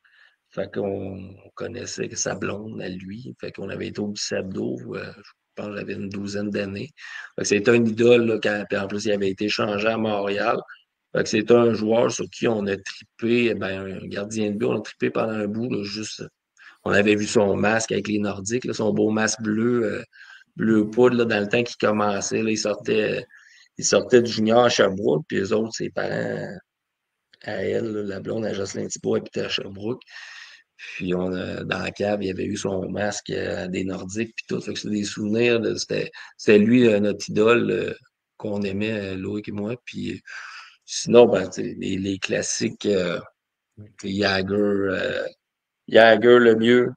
Fait qu'on connaissait sa blonde à lui. Fait qu'on avait été au glissade d'eau, je pense que j'avais une douzaine d'années. Fait que c'était un idole, là, puis en plus, il avait été changé à Montréal. Fait que c'était un joueur sur qui on a trippé, un gardien de but, on a trippé pendant un bout, là, juste. On avait vu son masque avec les Nordiques, là, son beau masque bleu, bleu poudre, là, dans le temps qu'il commençait. Là, il sortait du junior à Sherbrooke, puis eux autres, ses parents, à elle, là, la blonde à Jocelyn Thibault, habitait à Sherbrooke. Puis dans la cave, il avait eu son masque des Nordiques, puis tout. Fait que c'est des souvenirs. C'était lui, notre idole qu'on aimait, Loïc et moi. Puis sinon, ben, tu sais, les classiques, Jagger le mieux.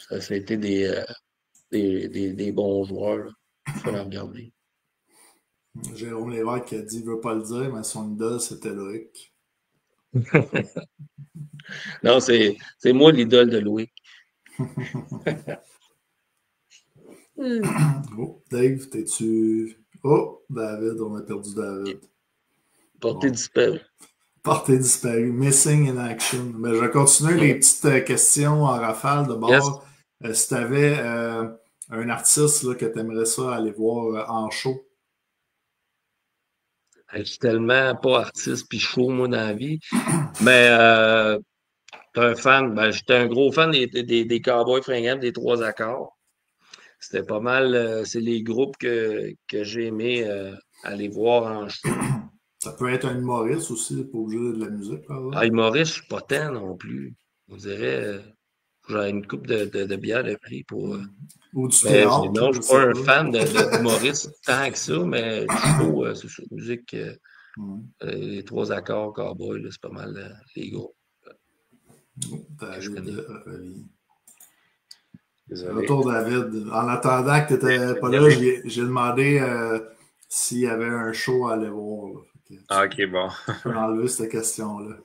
Ça a été des bons joueurs. Il faut la regarder. Jérôme Lévesque qui a dit, il veut pas le dire, mais son idole, c'était Loïc. Non, c'est moi l'idole de Louis. Oh, Dave, t'es-tu... Oh, David, on a perdu David. Porté disparu. Portée disparue. Missing in action. Mais je vais continuer les petites questions en rafale de bord. Yes. Si tu avais un artiste là, que tu aimerais ça aller voir en show. Je suis tellement pas artiste puis chaud, moi, dans la vie. Mais t'es un fan. Ben, j'étais un gros fan des Cowboys fringants, des Trois Accords. C'était pas mal. C'est les groupes que j'ai aimé aller voir en show. Ça peut être un humoriste aussi, pas obligé de la musique, par exemple. Ah, humoriste, je suis pas tant non plus. On dirait j'ai une coupe de bière de prix pour. Ou du Mais théâtre. non, je suis pas un fan d'humoriste tant que ça, mais du show, c'est ça, musique. Les Trois Accords, Cowboys, c'est pas mal les groupes. Désolé. Retour David. En attendant que tu n'étais pas là, j'ai demandé s'il y avait un show à aller voir. Ah, ok, bon. Je peux enlever cette question-là.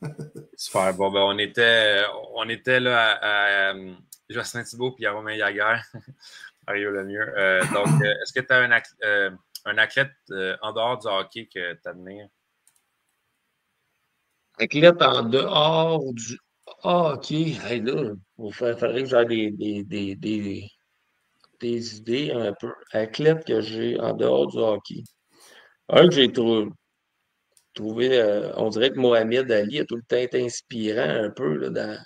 Super. Bon, ben, on était là à Jocelyn Thibault et à Romain Jagger. Mario Lemieux. Donc, est-ce que tu as un athlète en dehors du hockey que tu admires? Athlète en dehors du hockey. Hey, là, il faudrait que j'aie des idées un peu. Athlète que j'ai en dehors du hockey. Un que j'ai trouvé, on dirait que Mohamed Ali a tout le temps été inspirant un peu là,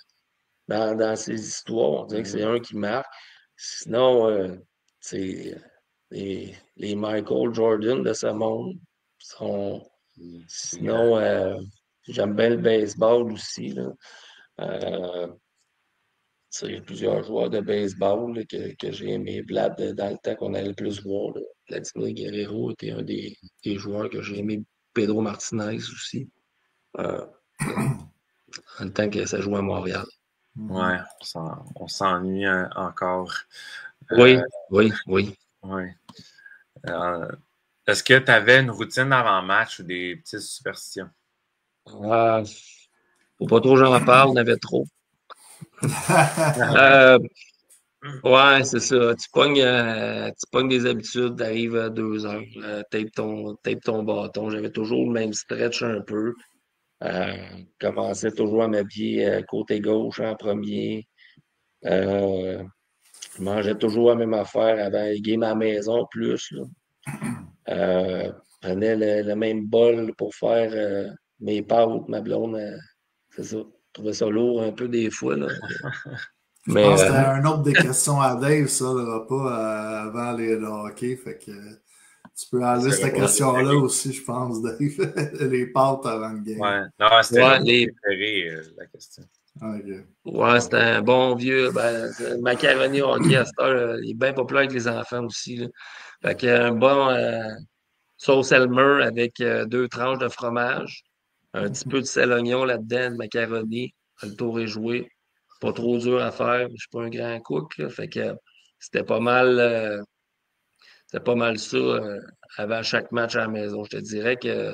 dans ses histoires. On dirait que c'est un qui marque. Sinon, c'est les Michael Jordan de ce monde sont. Sinon, j'aime bien le baseball aussi. Là. Il y a plusieurs joueurs de baseball là, que j'ai aimé. Vlad, dans le temps qu'on allait le plus voir. Là. Vladimir Guerrero était un des joueurs que j'ai aimé. Pedro Martinez aussi. Dans le temps que ça jouait à Montréal. Ouais, on s'ennuie encore. Oui. Est-ce que tu avais une routine avant-match ou des petites superstitions? Faut pas trop j'en parle, on avait trop. Ouais, c'est ça. Tu pognes des habitudes, t'arrives à 2 heures, tape ton bâton. J'avais toujours le même stretch un peu. Commençais toujours à m'habiller côté gauche en premier. Je mangeais toujours la même affaire avant les games à la maison plus. Là. Prenais le même bol pour faire mes pâtes, ma blonde. C'est ça. Je trouvais ça lourd un peu des fois. Là. Je pense que c'était une autre des questions à Dave, ça, le repas avant le hockey. Fait que tu peux enlever cette question-là aussi, je pense, Dave. Les pâtes avant le game. Ouais, non, c'était préféré, la question. Okay. Ouais, c'était un bon vieux. Macaroni hockey à cette heure, il est bien populaire avec les enfants aussi. Là. Fait qu'un bon sauce Elmer avec 2 tranches de fromage, un petit peu de sel oignon là-dedans, de macaroni. Le tour est joué. Pas trop dur à faire. Je suis pas un grand cook. Là, fait que c'était pas mal ça avant chaque match à la maison. Je te dirais que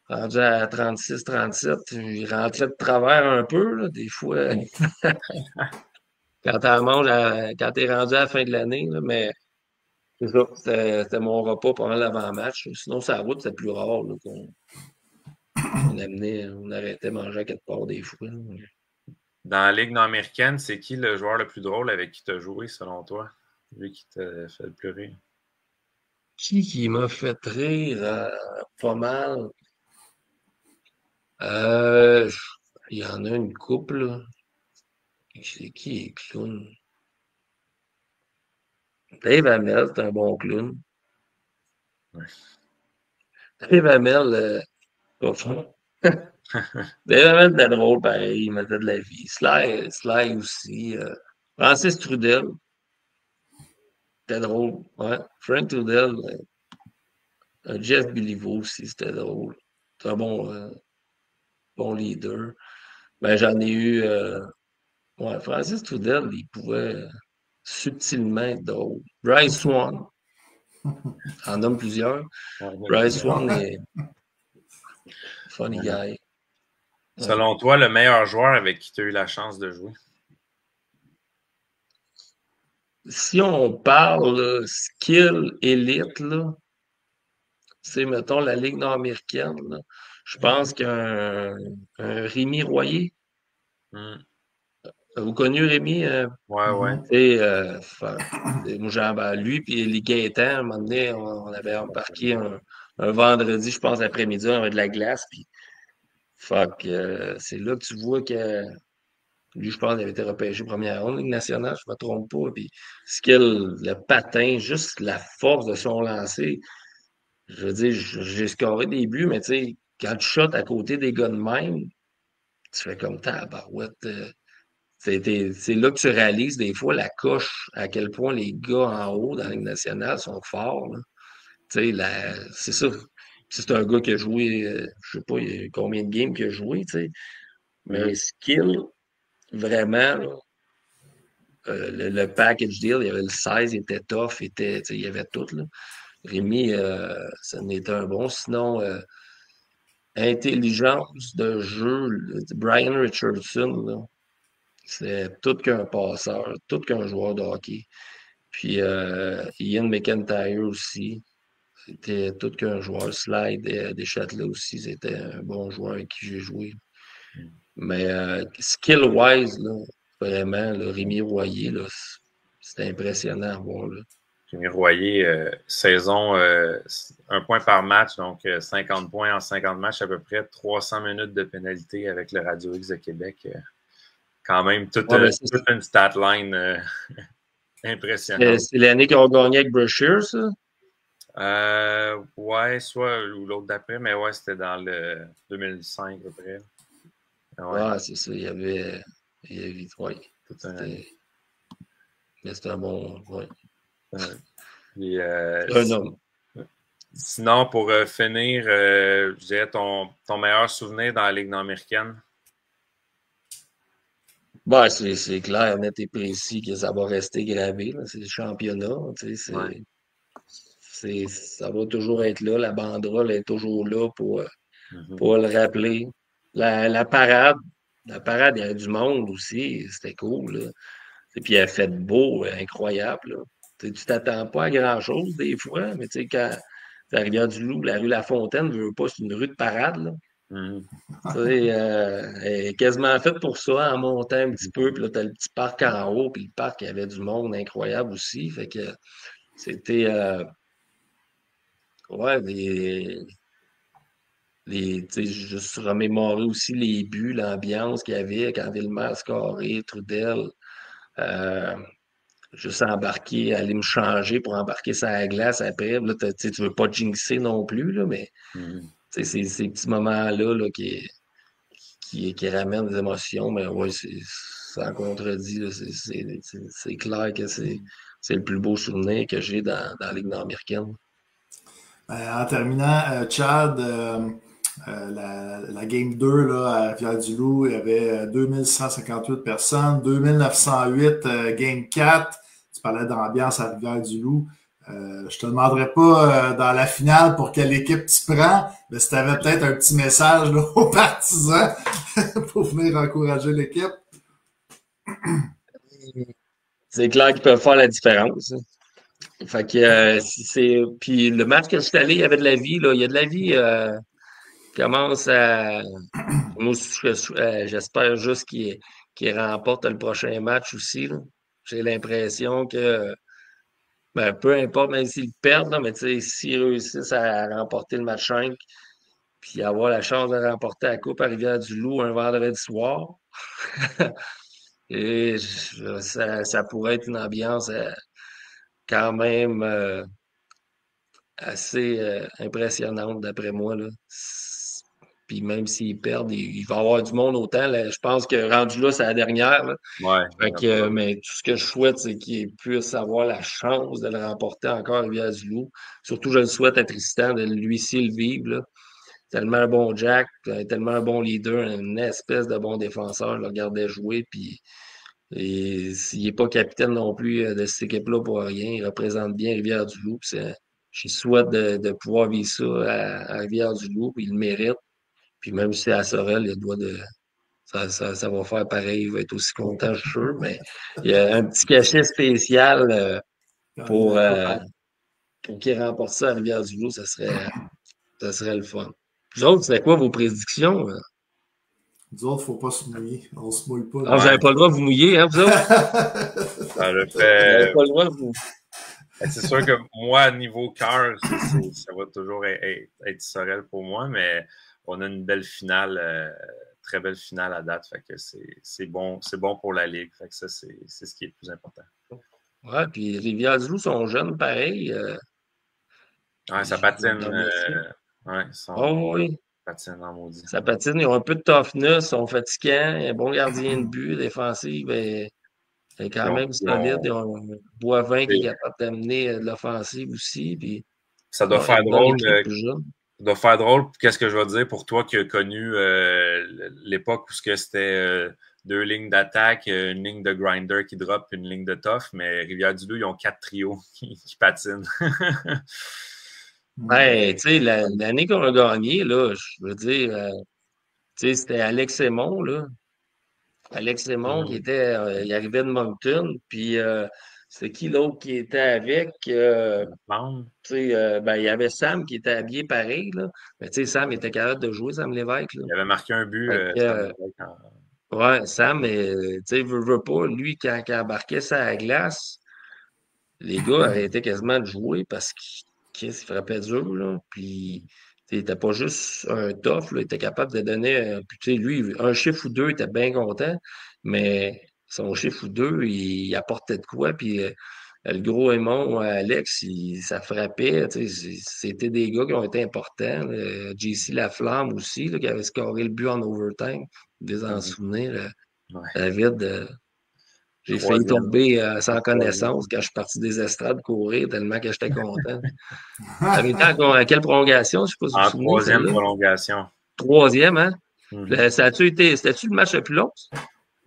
rendu à 36-37, il rentrait de travers un peu, là, des fois. Quand quand t'es rendu à la fin de l'année, là, mais c'est ça. C'était mon repas pendant l'avant-match. Sinon, sur la route, c'était plus rare là, on arrêtait de manger à quelque part des fois. Là. Dans la Ligue nord-américaine, c'est qui le joueur le plus drôle avec qui tu as joué, selon toi? Lui qui t'a fait le plus rire? Qui m'a fait rire pas mal? Il y en a une couple, là. C'est qui est clown? Dave Hamel, c'est un bon clown. Dave Hamel, pas fort. Dave Hamel était drôle, pareil, il mettait de la vie. Sly aussi. Francis Trudel, c'était drôle. Ouais. Frank Trudel, Jeff Béliveau aussi, c'était drôle. C'est un bon leader. Ben, j'en ai eu. Ouais, Francis Trudel, il pouvait subtilement être drôle. Bryce Swan, en nomme plusieurs. Bryce Swan est funny guy. Selon toi, le meilleur joueur avec qui tu as eu la chance de jouer? Si on parle skill élite, là, c'est, mettons, la Ligue nord-américaine, là, je pense qu'un Rémi Royer. Vous connu Rémi? Ouais. Moi, lui puis les Gaétan, à un moment donné, on avait embarqué un vendredi, je pense, après-midi, on avait de la glace. Puis, c'est là que tu vois que lui, je pense, il avait été repêché première ronde, Ligue nationale, je ne me trompe pas. Puis, le patin, juste la force de son lancer. Je veux dire, j'ai scoré des buts, mais tu sais, quand tu shots à côté des gars de même, tu fais comme tabarouette. C'est là que tu réalises des fois la coche, à quel point les gars en haut dans la Ligue nationale sont forts. Là. Tu sais, c'est ça. C'est un gars qui a joué, je sais pas il y a combien de games qu'il a joué, tu sais. Mais skill, vraiment, là, le package deal, il y avait le 16, il était tough, il y avait tout. Là. Rémi, ça n'était un bon. Sinon, intelligence de jeu, Brian Richardson, là, c'est tout qu'un passeur, tout qu'un joueur de hockey. Puis Ian McIntyre aussi, c'était tout qu'un joueur. Slide des Châtelet aussi, c'était un bon joueur avec qui j'ai joué. Mais skill-wise, là, vraiment, là, Rémi Royer, là, c'était impressionnant à voir. Là. Rémi Royer, saison 1 point par match, donc 50 points en 50 matchs, à peu près 300 minutes de pénalité avec le Radio X de Québec. Quand même, toute une stat line impressionnante. C'est l'année qu'ils ont gagné avec Brashear, ça? Ouais, soit ou l'autre d'après, mais ouais, c'était dans le 2005 à peu près. Ouais, c'est ça. Il y avait ouais, mais c'était un bon. Ouais. Puis, un homme. Sinon, pour finir, je dirais ton meilleur souvenir dans la Ligue nord-américaine? Ben, c'est clair, net et précis que ça va rester gravé. C'est le championnat. Ça va toujours être là. La banderole est toujours là pour le rappeler. La parade, il y avait du monde aussi. C'était cool. Là. Et puis, il a fait beau, incroyable. Là. Tu t'attends pas à grand-chose des fois, mais tu sais, quand la Rivière-du-Loup, la rue La Fontaine, ne veut pas, c'est une rue de parade. Là. Elle est quasiment faite pour ça, en montant un petit peu. Puis là, tu as le petit parc en haut, puis le parc, il y avait du monde incroyable aussi. Fait que c'était. Juste remémorer aussi les buts, l'ambiance qu'il y avait quand Villemar scorait, Trudel. Juste embarquer, aller me changer pour embarquer sur la glace après. Là, tu veux pas jinxer non plus, là, mais c'est ces petits moments-là là, qui ramènent des émotions. Mais ouais, sans contredit, là, c'est clair que c'est le plus beau souvenir que j'ai dans la Ligue nord-américaine. En terminant, Chad, la Game 2 là, à Rivière-du-Loup, il y avait 2158 personnes, 2908 Game 4. Tu parlais d'ambiance à Rivière-du-Loup. Je te demanderai pas dans la finale pour quelle équipe tu prends, mais si tu avais peut-être un petit message là, aux partisans pour venir encourager l'équipe. C'est clair qu'ils peuvent faire la différence. Hein. Fait que puis le match que je suis allé, il y avait de la vie, là. Il y a de la vie commence à. Moi, j'espère juste qu'il remporte le prochain match aussi. J'ai l'impression que peu importe, même s'ils perdent, là, mais s'ils réussissent à remporter le match 5, puis avoir la chance de remporter la Coupe à Rivière-du-Loup un vendredi soir, et ça pourrait être une ambiance quand même assez impressionnante, d'après moi, là. Puis même s'ils perdent, il va y avoir du monde autant. Là. Je pense que rendu là, c'est la dernière. Là. Ouais. Fait que, mais tout ce que je souhaite, c'est qu'il puisse avoir la chance de le remporter encore à Rivière-du-Loup. Surtout, je le souhaite à Tristan de lui-ci le vivre. Là. Tellement un bon Jack, tellement un bon leader, une espèce de bon défenseur. Je le regardais jouer. Puis, et s'il n'est pas capitaine non plus de cette équipe-là pour rien, il représente bien Rivière-du-Loup. Je souhaite de pouvoir vivre ça à Rivière-du-Loup. Puis il le mérite. Puis même si c'est à Sorel, il doit de. Ça va faire pareil, il va être aussi content, je suis sûr, mais il y a un petit cachet spécial pour qu'il remporte ça à Rivière-du-Loup, ça serait le fun. Vous autres, c'est quoi vos prédictions? Nous autres, il ne faut pas se mouiller. On ne se mouille pas. Ah, vous n'avez pas le droit de vous mouiller, hein, vous autres? Ça le Vous n'avez fait. pas le droit de vous. C'est sûr que moi, niveau cœur, ça va toujours être Sorel pour moi, mais on a une belle finale, très belle finale à date. Fait que c'est bon pour la Ligue. Fait que ça, c'est ce qui est le plus important. Ouais, puis Rivière-du-Loup sont jeunes, pareil. Ouais, ça patine. Ouais, Oh oui. patine en maudit. Ça patine, ils ont un peu de toughness, ils sont fatigants, un bon gardien de but, défensif, est quand même solide. Ils ont un Boivin qui est capable d'amener de l'offensive aussi. Puis, ça doit faire drôle. Ça doit faire drôle. Qu'est-ce que je vais dire pour toi qui as connu l'époque où c'était 2 lignes d'attaque, une ligne de grinder qui drop, une ligne de tough, mais Rivière-du-Loup, ils ont 4 trios qui patinent. Ben, tu sais, l'année qu'on a gagné, là, je veux dire, tu sais, c'était Alex Aymon, là. Alex Aymon qui était, il arrivait de Moncton, puis c'est qui l'autre qui était avec? Tu sais, ben, il y avait Sam qui était habillé pareil, là. Mais tu sais, Sam était capable de jouer, Sam Lévesque, là. Il avait marqué un but. Ouais, Sam, tu sais, veut pas, lui, quand il embarquait ça à la glace, les gars arrêtaient quasiment de jouer parce qu'il frappait dur, là. Puis, il n'était pas juste un tough, là, il était capable de donner. Puis, tu sais, lui, un chiffre ou deux, il était bien content, mais son chiffre ou deux, il apportait de quoi. Puis, le gros Aymon, Alex, ça frappait. Tu sais, c'était des gars qui ont été importants. JC Laflamme aussi, là, qui avait scoré le but en overtime. Vous en souvenez, David. J'ai failli tomber sans connaissance quand je suis parti des estrades courir tellement que j'étais content. Ça avait été à quelle prolongation? Je ne sais pas si vous vous souvenez. 3e prolongation. 3e, hein? C'était-tu le match le plus long?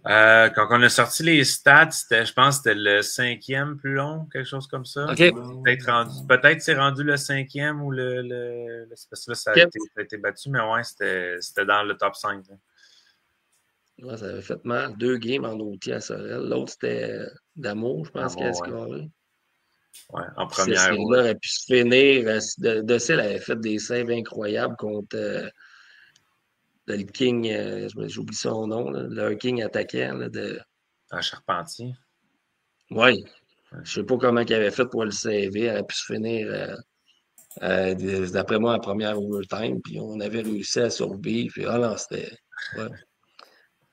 Quand on a sorti les stats, je pense que c'était le 5e plus long, quelque chose comme ça. OK. Peut-être c'est rendu le 5e ou parce que là, ça a été battu, mais ouais, c'était dans le top 5. Ouais, ça avait fait mal. 2 games en outil à Sorel. L'autre, c'était d'Amour, je pense, qu'elle a scoré. Ouais, en première. Là aurait pu se finir. Docile avait fait des saves incroyables contre le King, j'oublie son nom, là, le King attaquant. Un Charpentier. Oui. Je ne sais pas comment il avait fait pour le saver. Il aurait pu se finir, d'après moi, en première overtime. Puis on avait réussi à survivre. Puis, non, c'était. Ouais.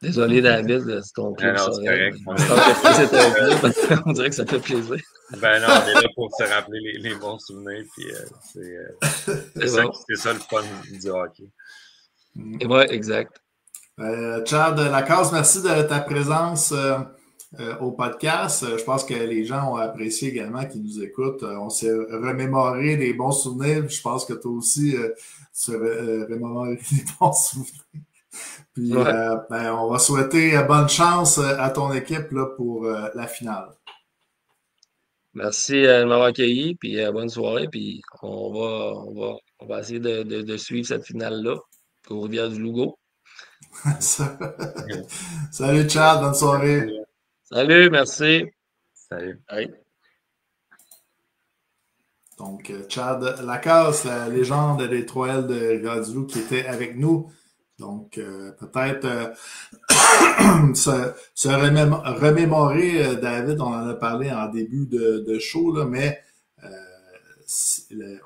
Désolé, David, c'est ton club Sorel. On dirait que ça fait plaisir. Ben non, on est là pour se rappeler les bons souvenirs. Puis c'est ça le fun du hockey. Oui, exact. Chad Lacasse, merci de ta présence au podcast. Je pense que les gens ont apprécié également qu'ils nous écoutent. On s'est remémoré des bons souvenirs. Je pense que toi aussi, tu remémoré des bons souvenirs. Puis, on va souhaiter bonne chance à ton équipe là, pour la finale. Merci de m'avoir accueilli, puis bonne soirée. Puis on va essayer de suivre cette finale-là au Rivière-du-Loup. Salut, Chad, bonne soirée. Salut, merci. Salut. Bye. Donc, Chad Lacasse, la légende des 3L de Rivière-du-Loup qui était avec nous. Donc, peut-être se remémorer, David, on en a parlé en début de show, là, mais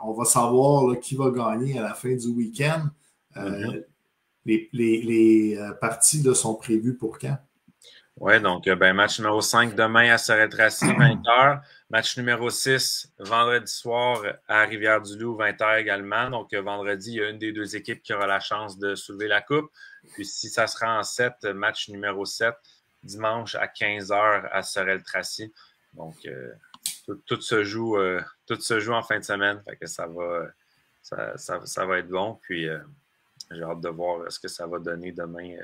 on va savoir là, qui va gagner à la fin du week-end. Les parties là, sont prévues pour quand? Oui, donc match numéro 5 demain à Sorel-Tracy, 20h. Match numéro 6, vendredi soir à Rivière-du-Loup, 20h également. Donc, vendredi, il y a une des deux équipes qui aura la chance de soulever la coupe. Puis, si ça sera en 7, match numéro 7, dimanche à 15h à Sorel-Tracy. Donc, tout se joue en fin de semaine. Fait que ça va être bon. Puis, j'ai hâte de voir ce que ça va donner demain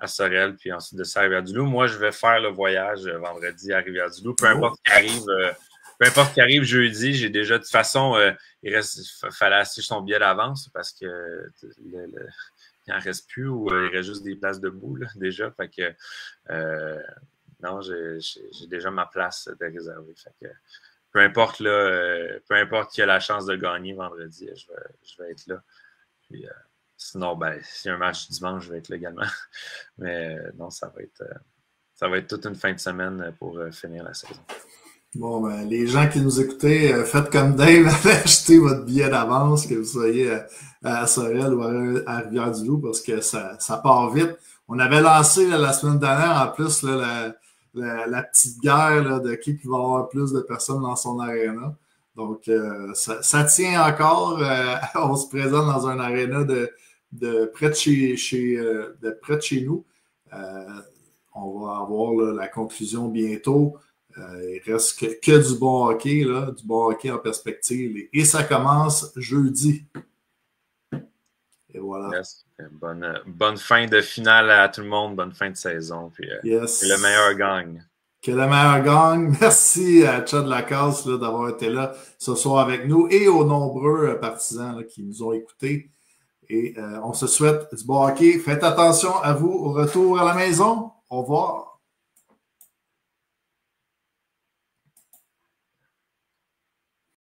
à Sorel, puis ensuite de ça à Rivière-du-Loup. Moi, je vais faire le voyage vendredi à Rivière-du-Loup. Peu importe ce qui arrive jeudi, j'ai déjà, de toute façon, il fallait acheter son billet d'avance parce que il n'en reste plus ou il reste juste des places debout là, déjà. Fait que non, j'ai déjà ma place de réservée. Fait que peu importe qui a la chance de gagner vendredi, je vais être là. Puis, sinon, s'il y a un match dimanche, je vais être là également. Mais non, ça va être toute une fin de semaine pour finir la saison. Bon, les gens qui nous écoutaient, faites comme Dave, achetez votre billet d'avance, que vous soyez à Sorel ou à Rivière-du-Loup, parce que ça part vite. On avait lancé la semaine dernière, en plus, là, la petite guerre là, de qui va avoir plus de personnes dans son aréna. Donc, ça tient encore. On se présente dans un aréna de près de chez nous. On va avoir là, la conclusion bientôt. Il reste que du bon hockey, là, du bon hockey en perspective. Et ça commence jeudi. Et voilà. Yes. Bonne fin de finale à tout le monde. Bonne fin de saison. Puis, yes. Que le meilleur gagne. Que le meilleur gagne. Merci à Chad Lacasse d'avoir été là ce soir avec nous et aux nombreux partisans là, qui nous ont écoutés. Et on se souhaite du bon hockey. Faites attention à vous au retour à la maison. Au revoir.